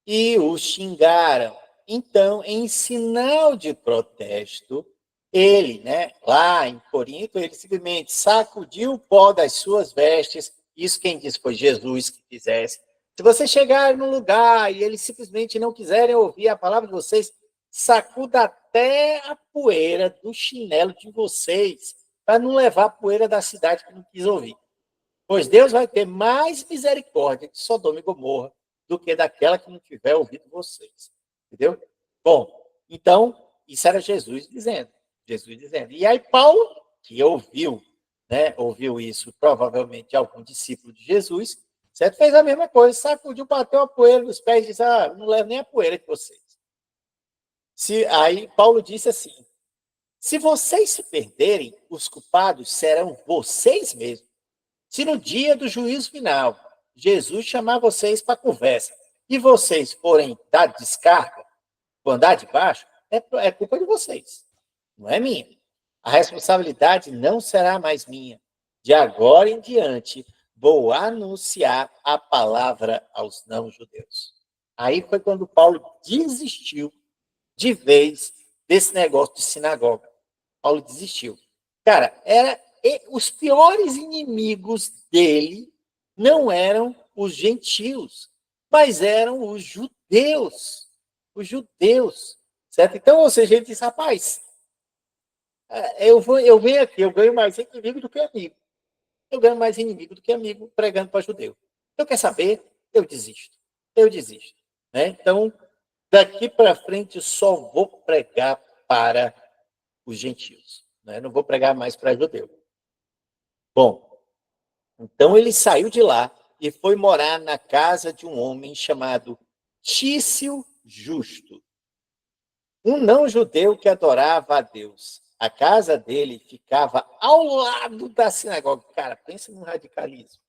e o xingaram. Então, em sinal de protesto, ele, né, lá em Corinto, ele simplesmente sacudiu o pó das suas vestes. Isso quem disse foi Jesus que fizesse. Se você chegar num lugar e eles simplesmente não quiserem ouvir a palavra de vocês, sacuda até a poeira do chinelo de vocês, para não levar a poeira da cidade que não quis ouvir. Pois Deus vai ter mais misericórdia de Sodoma e Gomorra do que daquela que não tiver ouvido vocês. Entendeu? Bom, então, isso era Jesus dizendo. Jesus dizendo. E aí Paulo, que ouviu, né, ouviu isso provavelmente de algum discípulo de Jesus, certo? Fez a mesma coisa, sacudiu, bateu a poeira dos pés e disse, não levo nem a poeira de vocês. Aí Paulo disse assim, se vocês se perderem, os culpados serão vocês mesmos. Se no dia do juízo final, Jesus chamar vocês para conversa e vocês forem dar descarga, andar de baixo, é culpa de vocês, não é minha. A responsabilidade não será mais minha. De agora em diante, vou anunciar a palavra aos não-judeus. Aí foi quando Paulo desistiu de vez desse negócio de sinagoga. Paulo desistiu. Cara, os piores inimigos dele não eram os gentios, mas eram os judeus. Os judeus, certo? Então, ou seja, ele disse, rapaz, eu venho aqui, eu ganho mais inimigo do que amigo. Eu ganho mais inimigo do que amigo pregando para judeu. Eu quero saber, eu desisto. Eu desisto. Né? Então, daqui para frente, eu só vou pregar para os gentios. Né? Não vou pregar mais para judeu. Bom, então ele saiu de lá e foi morar na casa de um homem chamado Tício Justo, um não-judeu que adorava a Deus. A casa dele ficava ao lado da sinagoga. Cara, pensa no radicalismo.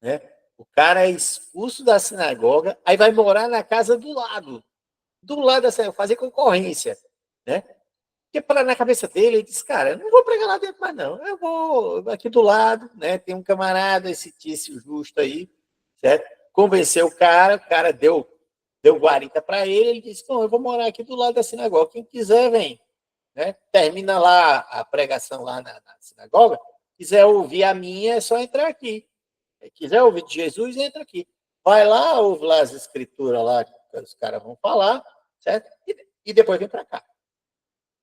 Né? O cara é expulso da sinagoga, aí vai morar na casa do lado da sinagoga, fazer concorrência. Né? Porque na cabeça dele, ele disse, cara, eu não vou pregar lá dentro mais, não. Eu vou aqui do lado, né? Tem um camarada, esse Tício Justo aí, certo? Convenceu o cara deu guarita para ele, ele disse, não, eu vou morar aqui do lado da sinagoga. Quem quiser, vem. Né? Termina lá a pregação lá na sinagoga, quiser ouvir a minha, é só entrar aqui. Se quiser ouvir de Jesus, entra aqui. Vai lá, ouve lá as escrituras lá que os caras vão falar, certo? E depois vem para cá.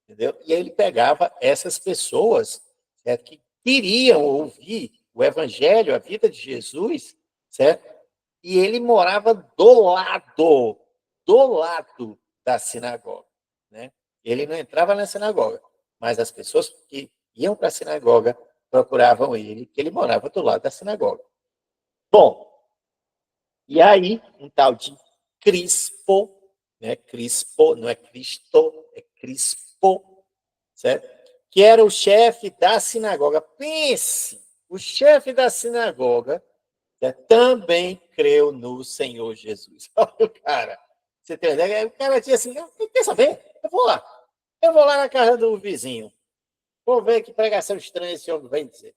Entendeu? E aí ele pegava essas pessoas, certo, que queriam ouvir o evangelho, a vida de Jesus, certo? E ele morava do lado da sinagoga. Né? Ele não entrava na sinagoga, mas as pessoas que iam para a sinagoga procuravam ele, que ele morava do lado da sinagoga. Bom, e aí um tal de Crispo, né? Crispo, não é Cristo, é Crispo, certo? Que era o chefe da sinagoga. Pense, o chefe da sinagoga, certo? Também creu no Senhor Jesus. Olha o cara. Você tem ideia? O cara tinha assim, quer saber? Eu vou lá. Eu vou lá na casa do vizinho. Vou ver que pregação estranha esse homem vem dizer.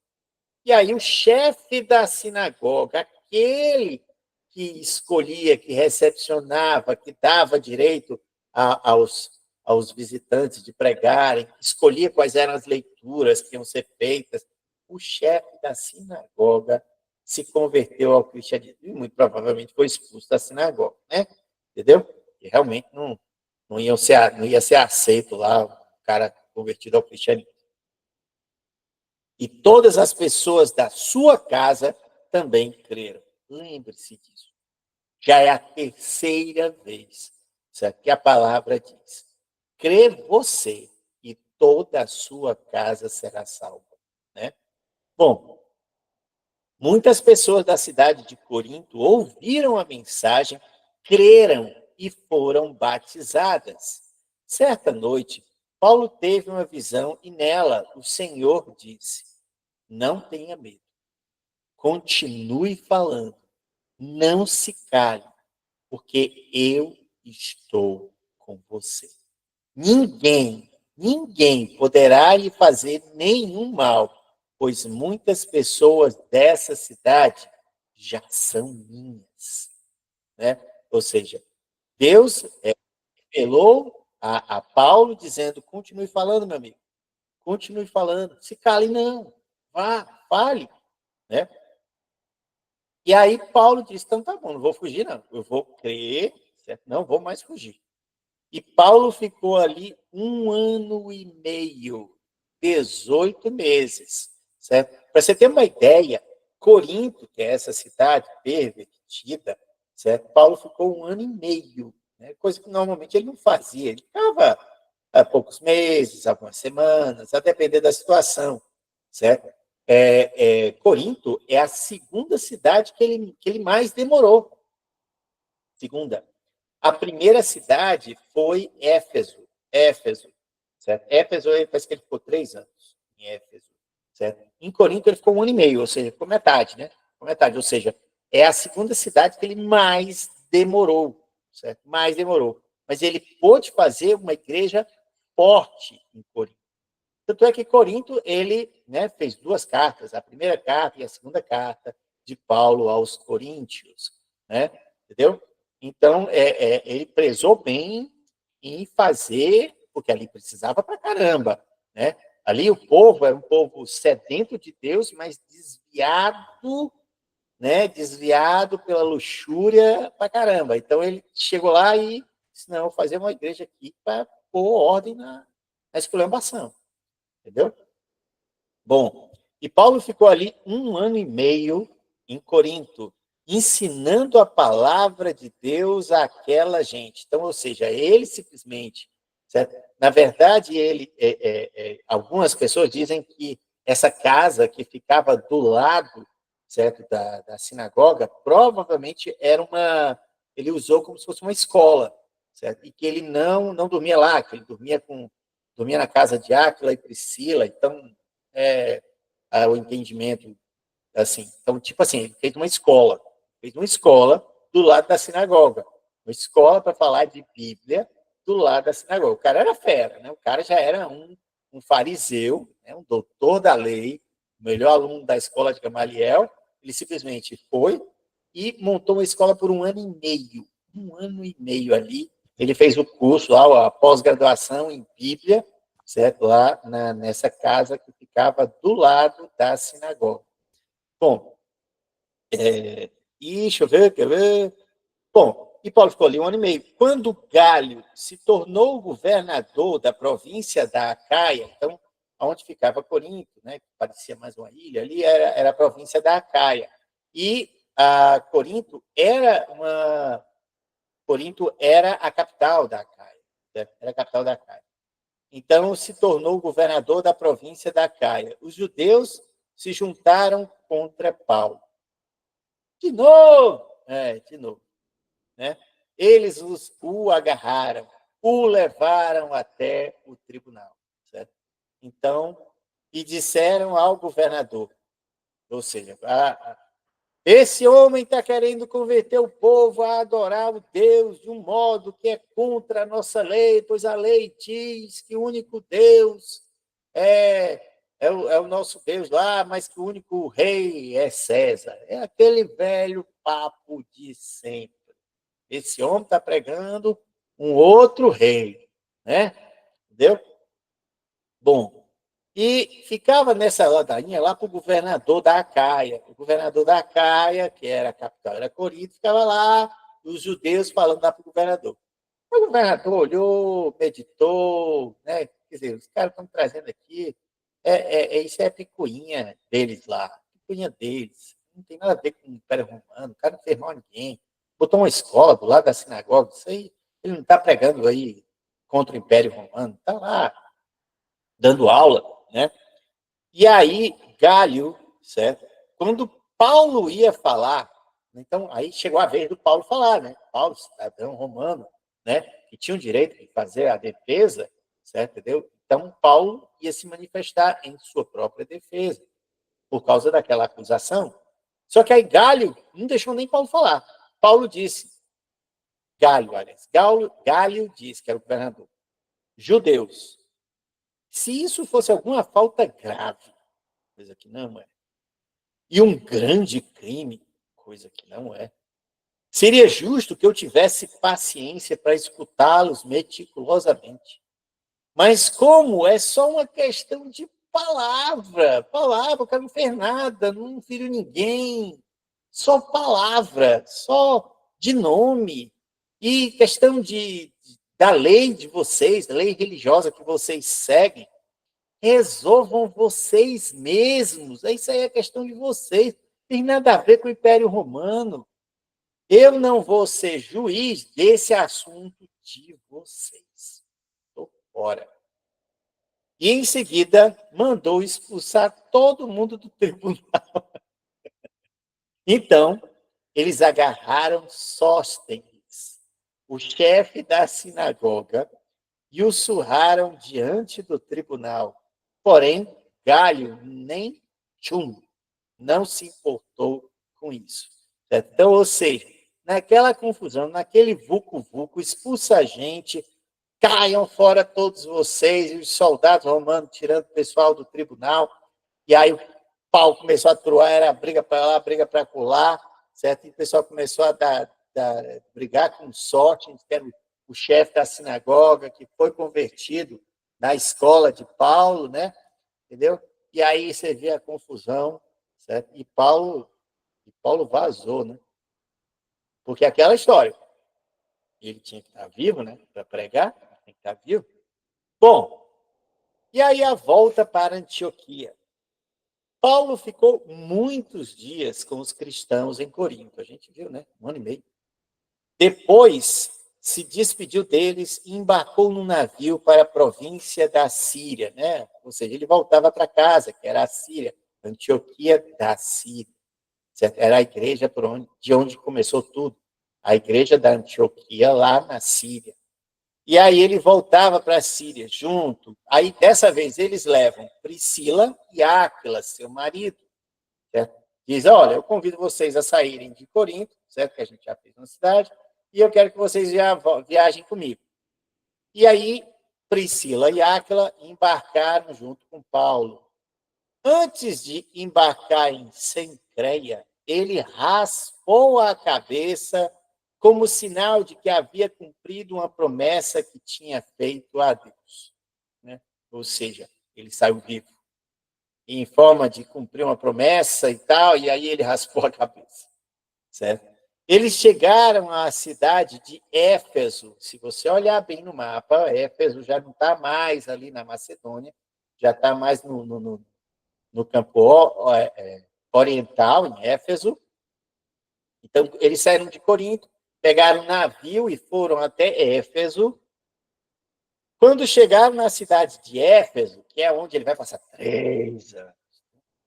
E aí o chefe da sinagoga, aquele que escolhia, que recepcionava, que dava direito aos visitantes de pregarem, escolhia quais eram as leituras que iam ser feitas. O chefe da sinagoga se converteu ao cristianismo e muito provavelmente foi expulso da sinagoga, né? Entendeu? E realmente não ia ser aceito lá o cara convertido ao cristianismo. E todas as pessoas da sua casa também creram. Lembre-se disso. Já é a terceira vez que a palavra diz. Crê você e toda a sua casa será salva. Né? Bom, muitas pessoas da cidade de Corinto ouviram a mensagem, creram e foram batizadas. Certa noite, Paulo teve uma visão e nela o Senhor disse: não tenha medo, continue falando, não se cale, porque eu estou com você. Ninguém poderá lhe fazer nenhum mal, pois muitas pessoas dessa cidade já são minhas. Né? Ou seja, Deus revelou a Paulo dizendo: continue falando, meu amigo, continue falando, se cale não, vá, fale. Né? E aí Paulo disse: então tá bom, não vou fugir não, eu vou crer, certo? Não vou mais fugir. E Paulo ficou ali 1 ano e meio, 18 meses. Para você ter uma ideia, Corinto, que é essa cidade pervertida, certo? Paulo ficou 1 ano e meio, né? Coisa que normalmente ele não fazia. Ele ficava há poucos meses, algumas semanas, a depender da situação, certo? Corinto é a segunda cidade que ele mais demorou. Segunda. A primeira cidade foi Éfeso. Éfeso, certo? Éfeso, parece que ele ficou 3 anos em Éfeso, certo? Em Corinto ele ficou 1 ano e meio, ou seja, ficou metade, né? Ficou metade, ou seja, é a segunda cidade que ele mais demorou, certo? Mais demorou. Mas ele pôde fazer uma igreja forte em Corinto. Tanto é que Corinto, ele, né, fez 2 cartas, a primeira carta e a segunda carta de Paulo aos Coríntios, né? Entendeu? Então, ele prezou bem em fazer, porque ali precisava pra caramba, né? Ali o povo era um povo sedento de Deus, mas desviado, né? Desviado pela luxúria pra caramba. Então, ele chegou lá e disse: não, vou fazer uma igreja aqui para pôr ordem na esculhambação. Entendeu? Bom, e Paulo ficou ali 1 ano e meio em Corinto, ensinando a palavra de Deus àquela gente. Então, ou seja, ele simplesmente, certo? Na verdade, algumas pessoas dizem que essa casa que ficava do lado, certo, da sinagoga, provavelmente ele usou como se fosse uma escola, certo? E que ele não dormia lá, que ele dormia na casa de Áquila e Priscila. Então, o entendimento assim. Então, tipo assim, ele fez uma escola do lado da sinagoga, uma escola para falar de Bíblia do lado da sinagoga. O cara era fera, né? O cara já era um fariseu, né? Um doutor da lei, o melhor aluno da escola de Gamaliel. Ele simplesmente foi e montou uma escola por 1 ano e meio. 1 ano e meio ali. Ele fez o curso lá, a pós-graduação em Bíblia, certo? Lá nessa casa que ficava do lado da sinagoga. Bom, deixa eu ver, quer ver? Bom, e Paulo ficou ali 1 ano e meio. Quando Galho se tornou governador da província da Acaia, então, onde ficava Corinto, né, que parecia mais uma ilha, ali era a província da Acaia. E Corinto era a capital da Acaia. Era a capital da Acaia. Então, se tornou governador da província da Acaia. Os judeus se juntaram contra Paulo. De novo. Né? Eles o agarraram, o levaram até o tribunal. Certo? Então, e disseram ao governador, ou seja, esse homem está querendo converter o povo a adorar o Deus de um modo que é contra a nossa lei, pois a lei diz que o único Deus é o nosso Deus lá, mas que o único rei é César. É aquele velho papo de sempre. Esse homem está pregando um outro rei, né? Entendeu? Bom, e ficava nessa ladainha lá para o governador da Acaia. O governador da Acaia, que era a capital, era Corinto, ficava lá, os judeus falando lá para o governador. O governador olhou, meditou, né? Quer dizer, os caras estão trazendo aqui, isso é picuinha deles lá, picuinha deles. Não tem nada a ver com o Império Romano, o cara não fez mal a ninguém. Botou uma escola do lado da sinagoga, isso aí, ele não está pregando aí contra o Império Romano, está lá dando aula, né? E aí, Galho, certo? Quando Paulo ia falar, então aí chegou a vez do Paulo falar, né? Paulo, cidadão romano, né? Que tinha o direito de fazer a defesa, certo? Entendeu? Então, Paulo ia se manifestar em sua própria defesa, por causa daquela acusação. Só que aí Galho não deixou nem Paulo falar. Paulo disse, Galho disse, que era o governador, judeus, se isso fosse alguma falta grave, coisa que não é, e um grande crime, coisa que não é, seria justo que eu tivesse paciência para escutá-los meticulosamente. Mas como é só uma questão de palavra, o cara não fez nada, não feriu ninguém, só palavra, só de nome, e questão da lei de vocês, da lei religiosa que vocês seguem, resolvam vocês mesmos, isso aí é questão de vocês, tem nada a ver com o Império Romano, eu não vou ser juiz desse assunto de vocês, estou fora. E, em seguida, mandou expulsar todo mundo do tribunal. Então, eles agarraram Sóstenes, o chefe da sinagoga, e o surraram diante do tribunal. Porém, Galho nem tchum, não se importou com isso. Então, ou seja, naquela confusão, naquele vucu-vucu, expulsa a gente, caiam fora todos vocês, e os soldados romanos tirando o pessoal do tribunal, e aí o pau começou a troar, era briga para lá, briga para colar, certo? E o pessoal começou a brigar com sorte, que era o chefe da sinagoga, que foi convertido na escola de Paulo, né? Entendeu? E aí você vê a confusão, certo? E Paulo vazou, né? Porque aquela história, ele tinha que estar vivo, né? Para pregar, tem que estar vivo. Bom, e aí a volta para Antioquia. Paulo ficou muitos dias com os cristãos em Corinto. A gente viu, né? 1 ano e meio. Depois se despediu deles e embarcou num navio para a província da Síria, né? Ou seja, ele voltava para casa, que era a Síria, Antioquia da Síria. Certo? Era a igreja de onde começou tudo. A igreja da Antioquia, lá na Síria. E aí ele voltava para a Síria junto. Aí, dessa vez, eles levam Priscila e Áquila, seu marido. Certo? Diz, olha, eu convido vocês a saírem de Corinto, certo? Que a gente já fez na cidade, e eu quero que vocês viajem comigo. E aí, Priscila e Áquila embarcaram junto com Paulo. Antes de embarcar em Cencreia, ele raspou a cabeça como sinal de que havia cumprido uma promessa que tinha feito a Deus. Né? Ou seja, ele saiu vivo, em forma de cumprir uma promessa e tal, e aí ele raspou a cabeça. Certo? Eles chegaram à cidade de Éfeso. Se você olhar bem no mapa, Éfeso já não está mais ali na Macedônia, já está mais no campo oriental, em Éfeso. Então, eles saíram de Corinto, pegaram um navio e foram até Éfeso. Quando chegaram na cidade de Éfeso, que é onde ele vai passar 3 anos,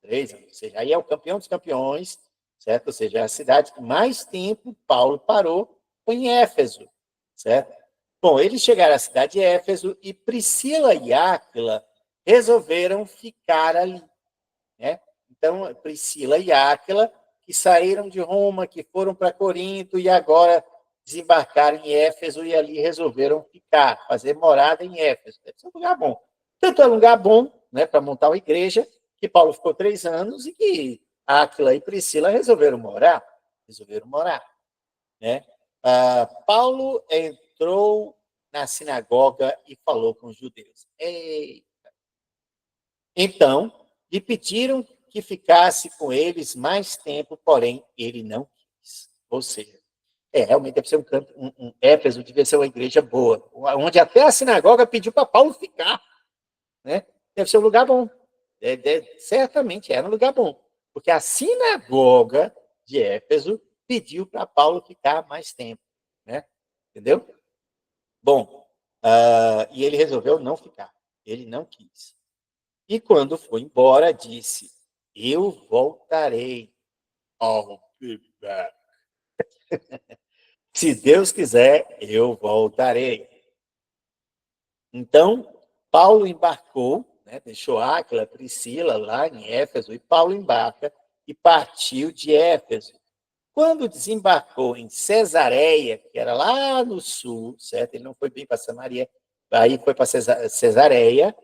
ou seja, aí é o campeão dos campeões, certo? Ou seja, a cidade que mais tempo Paulo parou foi em Éfeso, certo? Bom, eles chegaram à cidade de Éfeso e Priscila e Áquila resolveram ficar ali, né? Então, Priscila e Áquila, que saíram de Roma, que foram para Corinto e agora desembarcaram em Éfeso e ali resolveram ficar, fazer morada em Éfeso. Deve ser um lugar bom. Tanto é um lugar bom, né, para montar uma igreja, que Paulo ficou 3 anos e que Áquila e Priscila resolveram morar. Né? Paulo entrou na sinagoga e falou com os judeus. Eita. Então, lhe pediram que ficasse com eles mais tempo, porém, ele não quis. Ou seja, realmente deve ser Éfeso devia ser uma igreja boa, onde até a sinagoga pediu para Paulo ficar. Né? Deve ser um lugar bom. Certamente era um lugar bom. Porque a sinagoga de Éfeso pediu para Paulo ficar mais tempo. Né? Entendeu? Bom, e ele resolveu não ficar. Ele não quis. E quando foi embora, disse, eu voltarei. I'll be back. Se Deus quiser, eu voltarei. Então, Paulo embarcou, né, deixou Áquila, Priscila lá em Éfeso, e Paulo embarca e partiu de Éfeso. Quando desembarcou em Cesareia, que era lá no sul, certo? Ele não foi bem para Samaria, aí foi para Cesareia.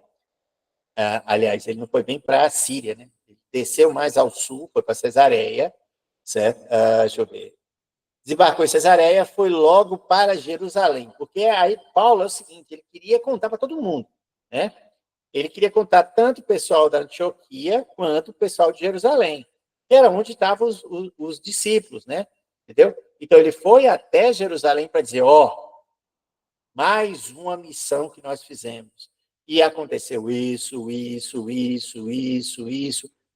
Aliás, ele não foi bem para a Síria, né? Ele desceu mais ao sul, foi para Cesareia, certo? Deixa eu ver. Desembarcou em Cesareia, foi logo para Jerusalém, porque aí Paulo é o seguinte, ele queria contar para todo mundo, né? Ele queria contar tanto o pessoal da Antioquia quanto o pessoal de Jerusalém, que era onde estavam os discípulos, né? Entendeu? Então ele foi até Jerusalém para dizer, mais uma missão que nós fizemos. E aconteceu isso,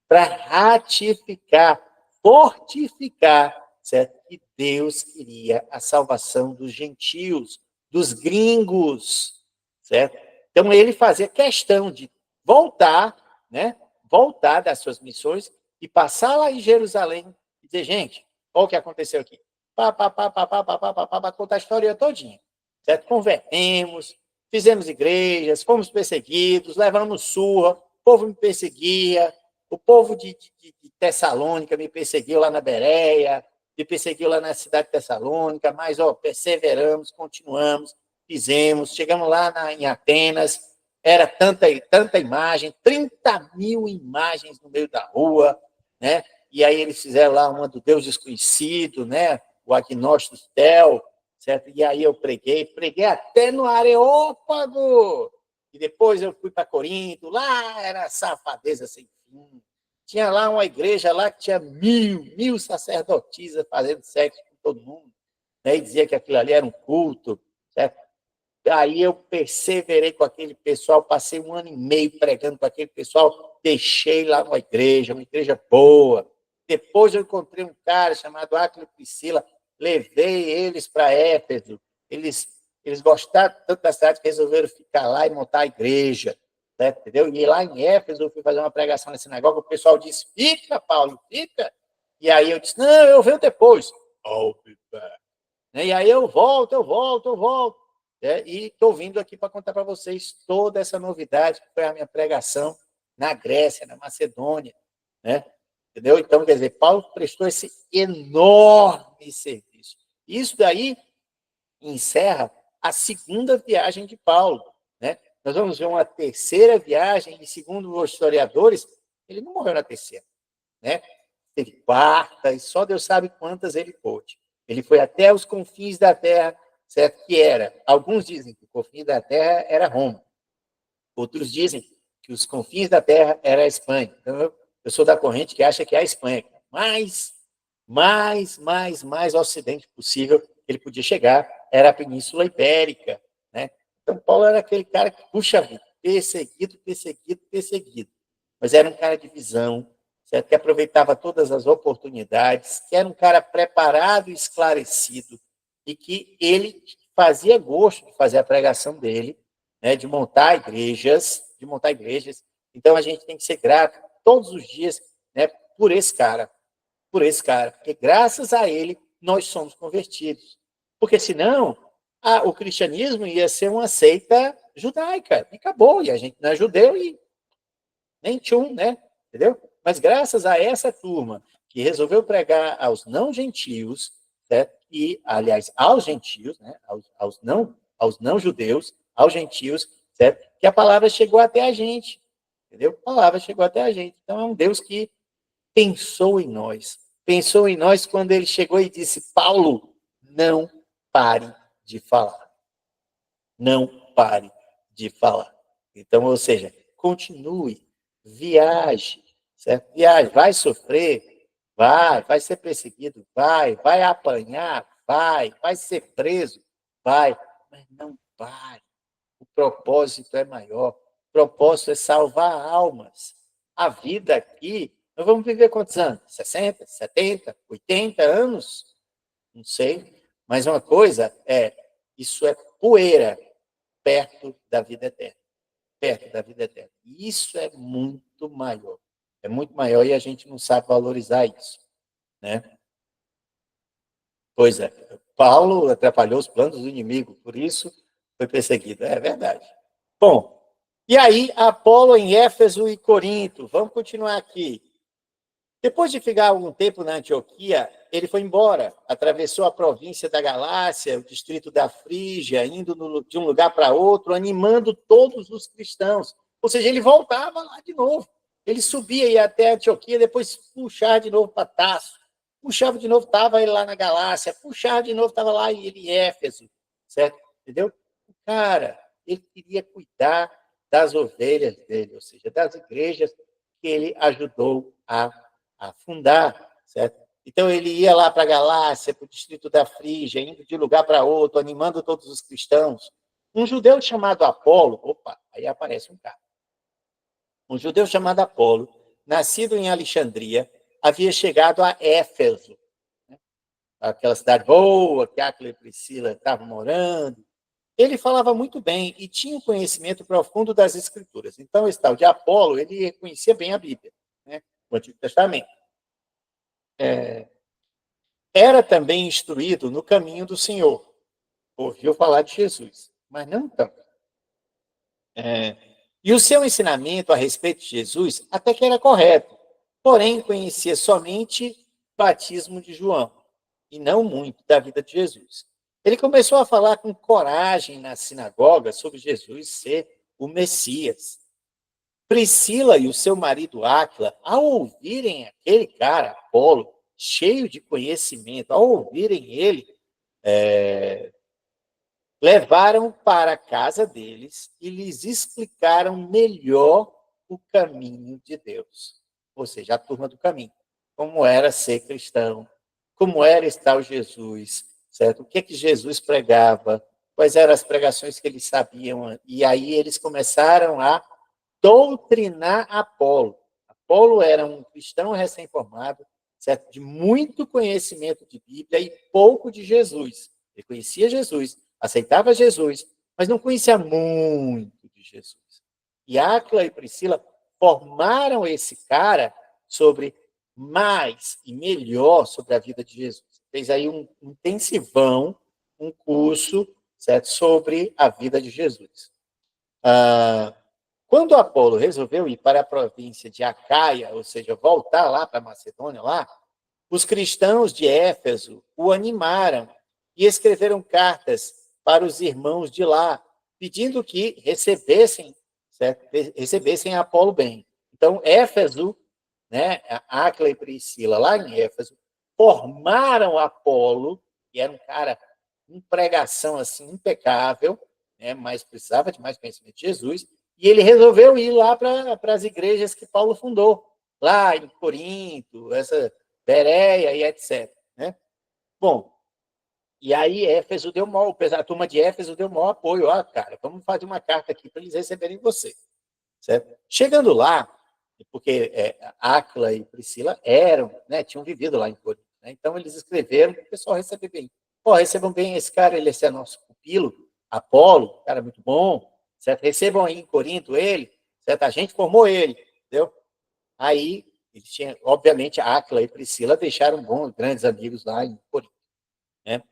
para ratificar, fortificar, certo? Que Deus queria a salvação dos gentios, dos gringos, certo? Então ele fazia questão de voltar, né? Voltar das suas missões e passar lá em Jerusalém e dizer, gente, olha o que aconteceu aqui. Contar a história todinha. Certo? Convertemos, fizemos igrejas, fomos perseguidos, levamos surra, o povo me perseguia, o povo de Tessalônica me perseguiu lá na Bereia, me perseguiu lá na cidade de Tessalônica, mas perseveramos, continuamos, fizemos, chegamos lá em Atenas, era tanta imagem, 30 mil imagens no meio da rua, né? E aí eles fizeram lá uma do Deus desconhecido, né? O Agnósticos Tel, certo? E aí eu preguei até no Areópago. E depois eu fui para Corinto, lá era safadeza sem fim. Tinha lá uma igreja lá que tinha mil sacerdotisas fazendo sexo com todo mundo, né? E dizia que aquilo ali era um culto, certo? Aí eu perseverei com aquele pessoal, passei 1 ano e meio pregando com aquele pessoal, deixei lá uma igreja boa. Depois eu encontrei um cara chamado Áquila e Priscila, levei eles para Éfeso. Eles gostaram tanto da cidade que resolveram ficar lá e montar a igreja. Né, entendeu? E lá em Éfeso eu fui fazer uma pregação na sinagoga, o pessoal disse, fica, Paulo, fica. E aí eu disse, não, eu venho depois. I'll be back. E aí eu volto. E estou vindo aqui para contar para vocês toda essa novidade que foi a minha pregação na Grécia, na Macedônia. Né? Entendeu? Então, quer dizer, Paulo prestou esse enorme serviço. Isso daí encerra a segunda viagem de Paulo. Né? Nós vamos ver uma terceira viagem, e segundo os historiadores, ele não morreu na terceira. Né? Teve quarta, e só Deus sabe quantas ele pôde. Ele foi até os confins da terra, certo? Que era. Alguns dizem que o confins da terra era Roma. Outros dizem que os confins da terra era a Espanha. Então, eu sou da corrente que acha que é a Espanha. Mais ao ocidente possível ele podia chegar era a Península Ibérica. Né? Então, Paulo era aquele cara que, puxa vida, perseguido. Mas era um cara de visão, certo? Que aproveitava todas as oportunidades, que era um cara preparado e esclarecido, e que ele fazia gosto de fazer a pregação dele, né? De montar igrejas. Então, a gente tem que ser grato todos os dias, né? Por esse cara, porque graças a ele nós somos convertidos. Porque senão, o cristianismo ia ser uma seita judaica, e acabou, e a gente não é judeu e nem tchum, né? Entendeu? Mas graças a essa turma que resolveu pregar aos não gentios, certo? E, aliás, aos gentios, né? Aos não judeus, aos gentios, certo? Que a palavra chegou até a gente, entendeu? A palavra chegou até a gente. Então, é um Deus que pensou em nós. Pensou em nós quando ele chegou e disse, Paulo, não pare de falar. Não pare de falar. Então, ou seja, continue, viaje, certo? Viaje, vai sofrer, vai ser perseguido, vai apanhar, vai ser preso, vai, mas não pare. O propósito é maior. O propósito é salvar almas. A vida aqui, nós vamos viver quantos anos? 60, 70, 80 anos? Não sei. Mas uma coisa isso é poeira perto da vida eterna. Perto da vida eterna. E isso é muito maior. É muito maior e a gente não sabe valorizar isso. Né? Pois é. Paulo atrapalhou os planos do inimigo, por isso foi perseguido. É verdade. Bom, E aí, Apolo em Éfeso e Corinto. Vamos continuar aqui. Depois de ficar algum tempo na Antioquia, ele foi embora, atravessou a província da Galácia, o distrito da Frígia, indo de um lugar para outro, animando todos os cristãos. Ou seja, ele voltava lá de novo. Ele subia e ia até a Antioquia, depois puxava de novo para Tasso, puxava de novo, estava ele lá na Galácia, puxava de novo, estava lá ele em Éfeso, certo? Entendeu? O cara, ele queria cuidar das ovelhas dele, ou seja, das igrejas que ele ajudou a fundar, certo? Então ele ia lá para a Galácia, para o distrito da Frígia, indo de um lugar para outro, animando todos os cristãos. Um judeu chamado Apolo, opa, aí aparece um cara. Um judeu chamado Apolo, nascido em Alexandria, havia chegado a Éfeso, né? Aquela cidade boa que Áquila e Priscila estavam morando. Ele falava muito bem e tinha um conhecimento profundo das Escrituras. Então, esse tal de Apolo, ele conhecia bem a Bíblia, né? O Antigo Testamento. Era também instruído no caminho do Senhor. Ouviu falar de Jesus, mas não tanto. E o seu ensinamento a respeito de Jesus até que era correto, porém conhecia somente o batismo de João e não muito da vida de Jesus. Ele começou a falar com coragem na sinagoga sobre Jesus ser o Messias. Priscila e o seu marido Áquila, ao ouvirem aquele cara, Apolo, cheio de conhecimento, ao ouvirem ele, levaram para a casa deles e lhes explicaram melhor o caminho de Deus. Ou seja, a turma do caminho. Como era ser cristão, como era estar o Jesus, certo? O que Jesus pregava, quais eram as pregações que eles sabiam. E aí eles começaram a doutrinar Apolo. Apolo era um cristão recém-formado, certo? De muito conhecimento de Bíblia e pouco de Jesus. Ele conhecia Jesus, aceitava Jesus, mas não conhecia muito de Jesus. E Áquila e Priscila formaram esse cara sobre mais e melhor sobre a vida de Jesus. Fez aí um intensivão, um curso, certo, sobre a vida de Jesus. Quando Apolo resolveu ir para a província de Acaia, ou seja, voltar lá para a Macedônia, lá, os cristãos de Éfeso o animaram e escreveram cartas para os irmãos de lá, pedindo que recebessem, certo? Recebessem Apolo bem. Então, Éfeso, né, Áquila e Priscila, lá em Éfeso, formaram Apolo, que era um cara, uma pregação assim, impecável, né, mas precisava de mais conhecimento de Jesus, e ele resolveu ir lá para as igrejas que Paulo fundou, lá em Corinto, essa Bereia e etc. Né? Bom, e aí Éfeso deu maior, a turma de Éfeso deu maior apoio. Ó, cara, vamos fazer uma carta aqui para eles receberem você. Certo? Chegando lá, porque Áquila e Priscila tinham vivido lá em Corinto. Né? Então eles escreveram para o pessoal receber bem. Pô, recebam bem esse cara, ele é nosso pupilo, Apolo, cara muito bom, certo? Recebam aí em Corinto ele, certo? A gente formou ele, entendeu? Aí, eles tinham, obviamente, Áquila e Priscila deixaram bons, grandes amigos lá em Corinto. Né?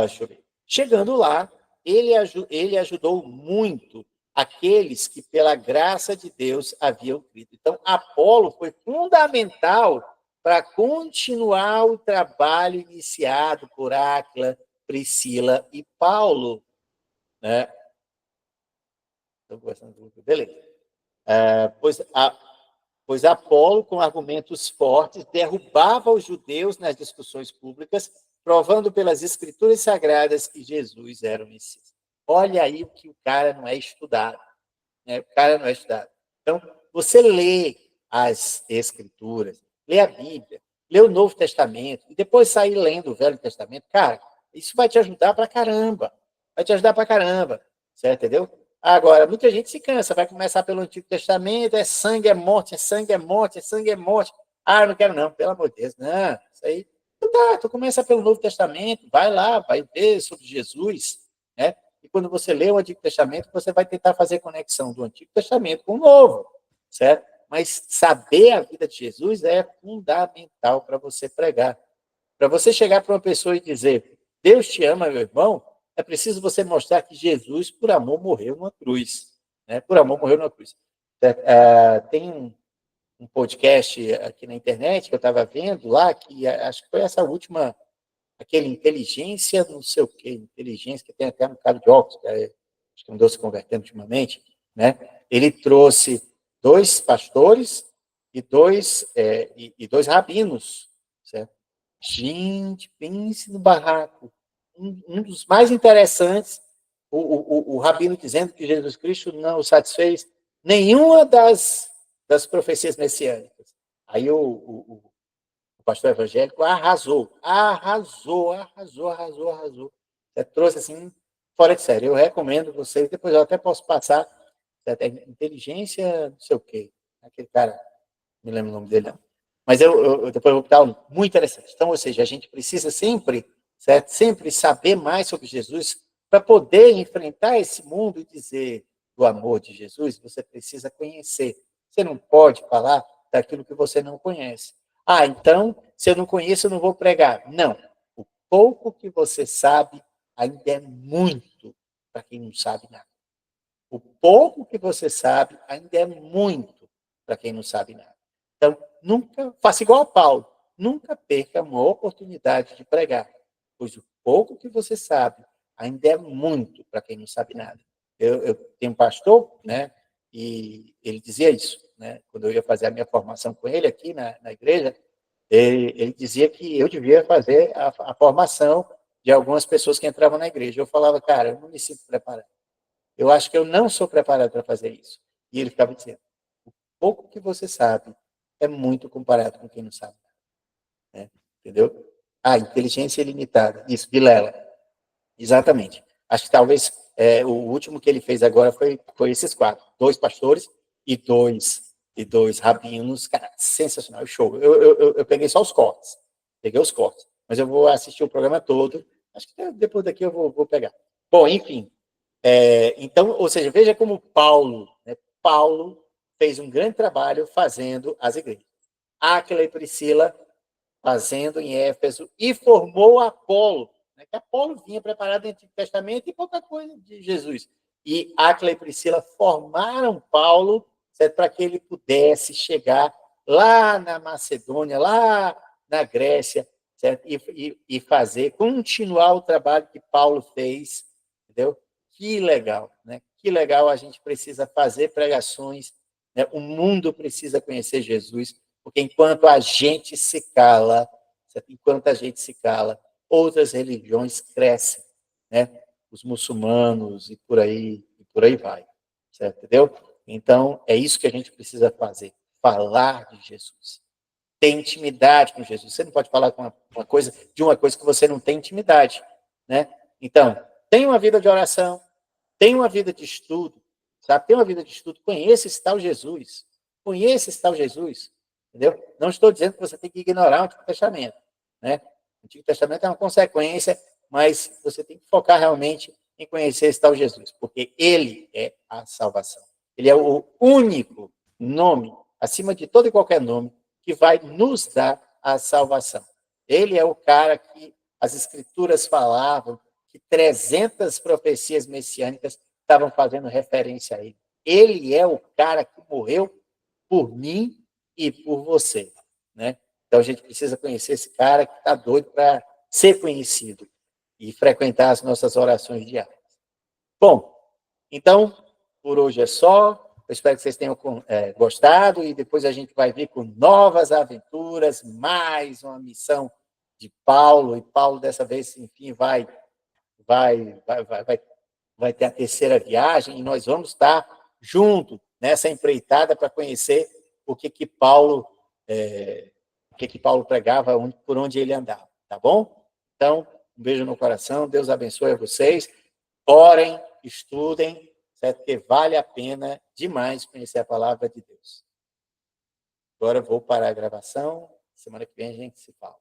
Deixa eu ver. Chegando lá, ele ajudou muito aqueles que, pela graça de Deus, haviam crido. Então, Apolo foi fundamental para continuar o trabalho iniciado por Áquila, Priscila e Paulo. Né? Estou conversando com beleza. Pois Apolo, com argumentos fortes, derrubava os judeus nas discussões públicas, provando pelas escrituras sagradas que Jesus era o Messias. Olha aí o que o cara não é estudado. Né? O cara não é estudado. Então, você lê as escrituras, lê a Bíblia, lê o Novo Testamento, e depois sair lendo o Velho Testamento, cara, isso vai te ajudar pra caramba. Vai te ajudar pra caramba. Certo? Entendeu? Agora, muita gente se cansa, vai começar pelo Antigo Testamento, é sangue, é morte, é sangue, é morte, é sangue, é morte. Ah, eu não quero não, pelo amor de Deus. Não, isso aí. Tu começa pelo Novo Testamento, vai lá, vai ver sobre Jesus, né? E quando você lê o Antigo Testamento, você vai tentar fazer conexão do Antigo Testamento com o Novo, certo? Mas saber a vida de Jesus é fundamental para você pregar. Para você chegar para uma pessoa e dizer, Deus te ama, meu irmão, é preciso você mostrar que Jesus, por amor, morreu numa cruz. né? Por amor morreu na cruz. Tem um podcast aqui na internet que eu estava vendo lá, que acho que foi essa última, aquele inteligência, não sei o quê, inteligência, que tem até um cara de óculos, que acho que andou se convertendo ultimamente, né? Ele trouxe 2 pastores e dois rabinos, certo? Gente, pense no barraco. Um dos mais interessantes, o rabino dizendo que Jesus Cristo não satisfez nenhuma das profecias messiânicas. Aí o pastor evangélico arrasou. Você trouxe assim, fora de série. Eu recomendo vocês, depois eu até posso passar, inteligência, não sei o quê. Aquele cara, não me lembro o nome dele, não. Mas eu depois eu vou dar muito interessante. Então, ou seja, a gente precisa sempre, certo? Sempre saber mais sobre Jesus para poder enfrentar esse mundo e dizer do amor de Jesus, você precisa conhecer. Você não pode falar daquilo que você não conhece. Então, se eu não conheço, eu não vou pregar. Não. O pouco que você sabe ainda é muito para quem não sabe nada. O pouco que você sabe ainda é muito para quem não sabe nada. Então, nunca, faça igual a Paulo, nunca perca uma oportunidade de pregar, pois o pouco que você sabe ainda é muito para quem não sabe nada. Eu tenho um pastor, né, e ele dizia isso, né, quando eu ia fazer a minha formação com ele aqui na igreja, ele dizia que eu devia fazer a formação de algumas pessoas que entravam na igreja. Eu falava, cara, eu não me sinto preparado. Eu acho que eu não sou preparado para fazer isso. E ele ficava dizendo, o pouco que você sabe é muito comparado com quem não sabe. Né? Entendeu? Inteligência ilimitada. Isso, Vilela. Exatamente. Acho que talvez o último que ele fez agora foi esses 4. 2 pastores e dois rabinos. Cara, sensacional. Show. Eu peguei só os cortes. Peguei os cortes. Mas eu vou assistir o programa todo. Acho que depois daqui eu vou pegar. Bom, enfim. Então, ou seja, veja como Paulo, né? Paulo fez um grande trabalho fazendo as igrejas. Áquila e Priscila fazendo em Éfeso e formou Apolo, né? Que Apolo vinha preparado no Antigo Testamento e pouca coisa de Jesus. E Áquila e Priscila formaram Paulo, certo? Para que ele pudesse chegar lá na Macedônia, lá na Grécia, certo? E fazer, continuar o trabalho que Paulo fez, entendeu? Que legal, né? Que legal, a gente precisa fazer pregações, né? O mundo precisa conhecer Jesus, porque enquanto a gente se cala, outras religiões crescem, né? Os muçulmanos e por aí vai, certo? Entendeu? Então, é isso que a gente precisa fazer, falar de Jesus. Ter intimidade com Jesus. Você não pode falar com uma coisa que você não tem intimidade, né? Então, tenha uma vida de oração, tenha uma vida de estudo, sabe? Tenha uma vida de estudo, conheça esse tal Jesus. Conheça esse tal Jesus, entendeu? Não estou dizendo que você tem que ignorar o Antigo Testamento, né? O Antigo Testamento é uma consequência, mas você tem que focar realmente em conhecer esse tal Jesus, porque ele é a salvação. Ele é o único nome, acima de todo e qualquer nome, que vai nos dar a salvação. Ele é o cara que as escrituras falavam, que 300 profecias messiânicas estavam fazendo referência a ele. Ele é o cara que morreu por mim e por você, né? Então a gente precisa conhecer esse cara que está doido para ser conhecido e frequentar as nossas orações diárias. Bom, então por hoje é só. Eu espero que vocês tenham gostado e depois a gente vai vir com novas aventuras, mais uma missão de Paulo, e Paulo dessa vez, enfim, vai ter a terceira viagem e nós vamos estar junto nessa empreitada para conhecer o que Paulo pregava, por onde ele andava, tá bom? Então, um beijo no coração, Deus abençoe a vocês, orem, estudem, certo? Porque vale a pena demais conhecer a palavra de Deus. Agora eu vou parar a gravação, semana que vem a gente se fala.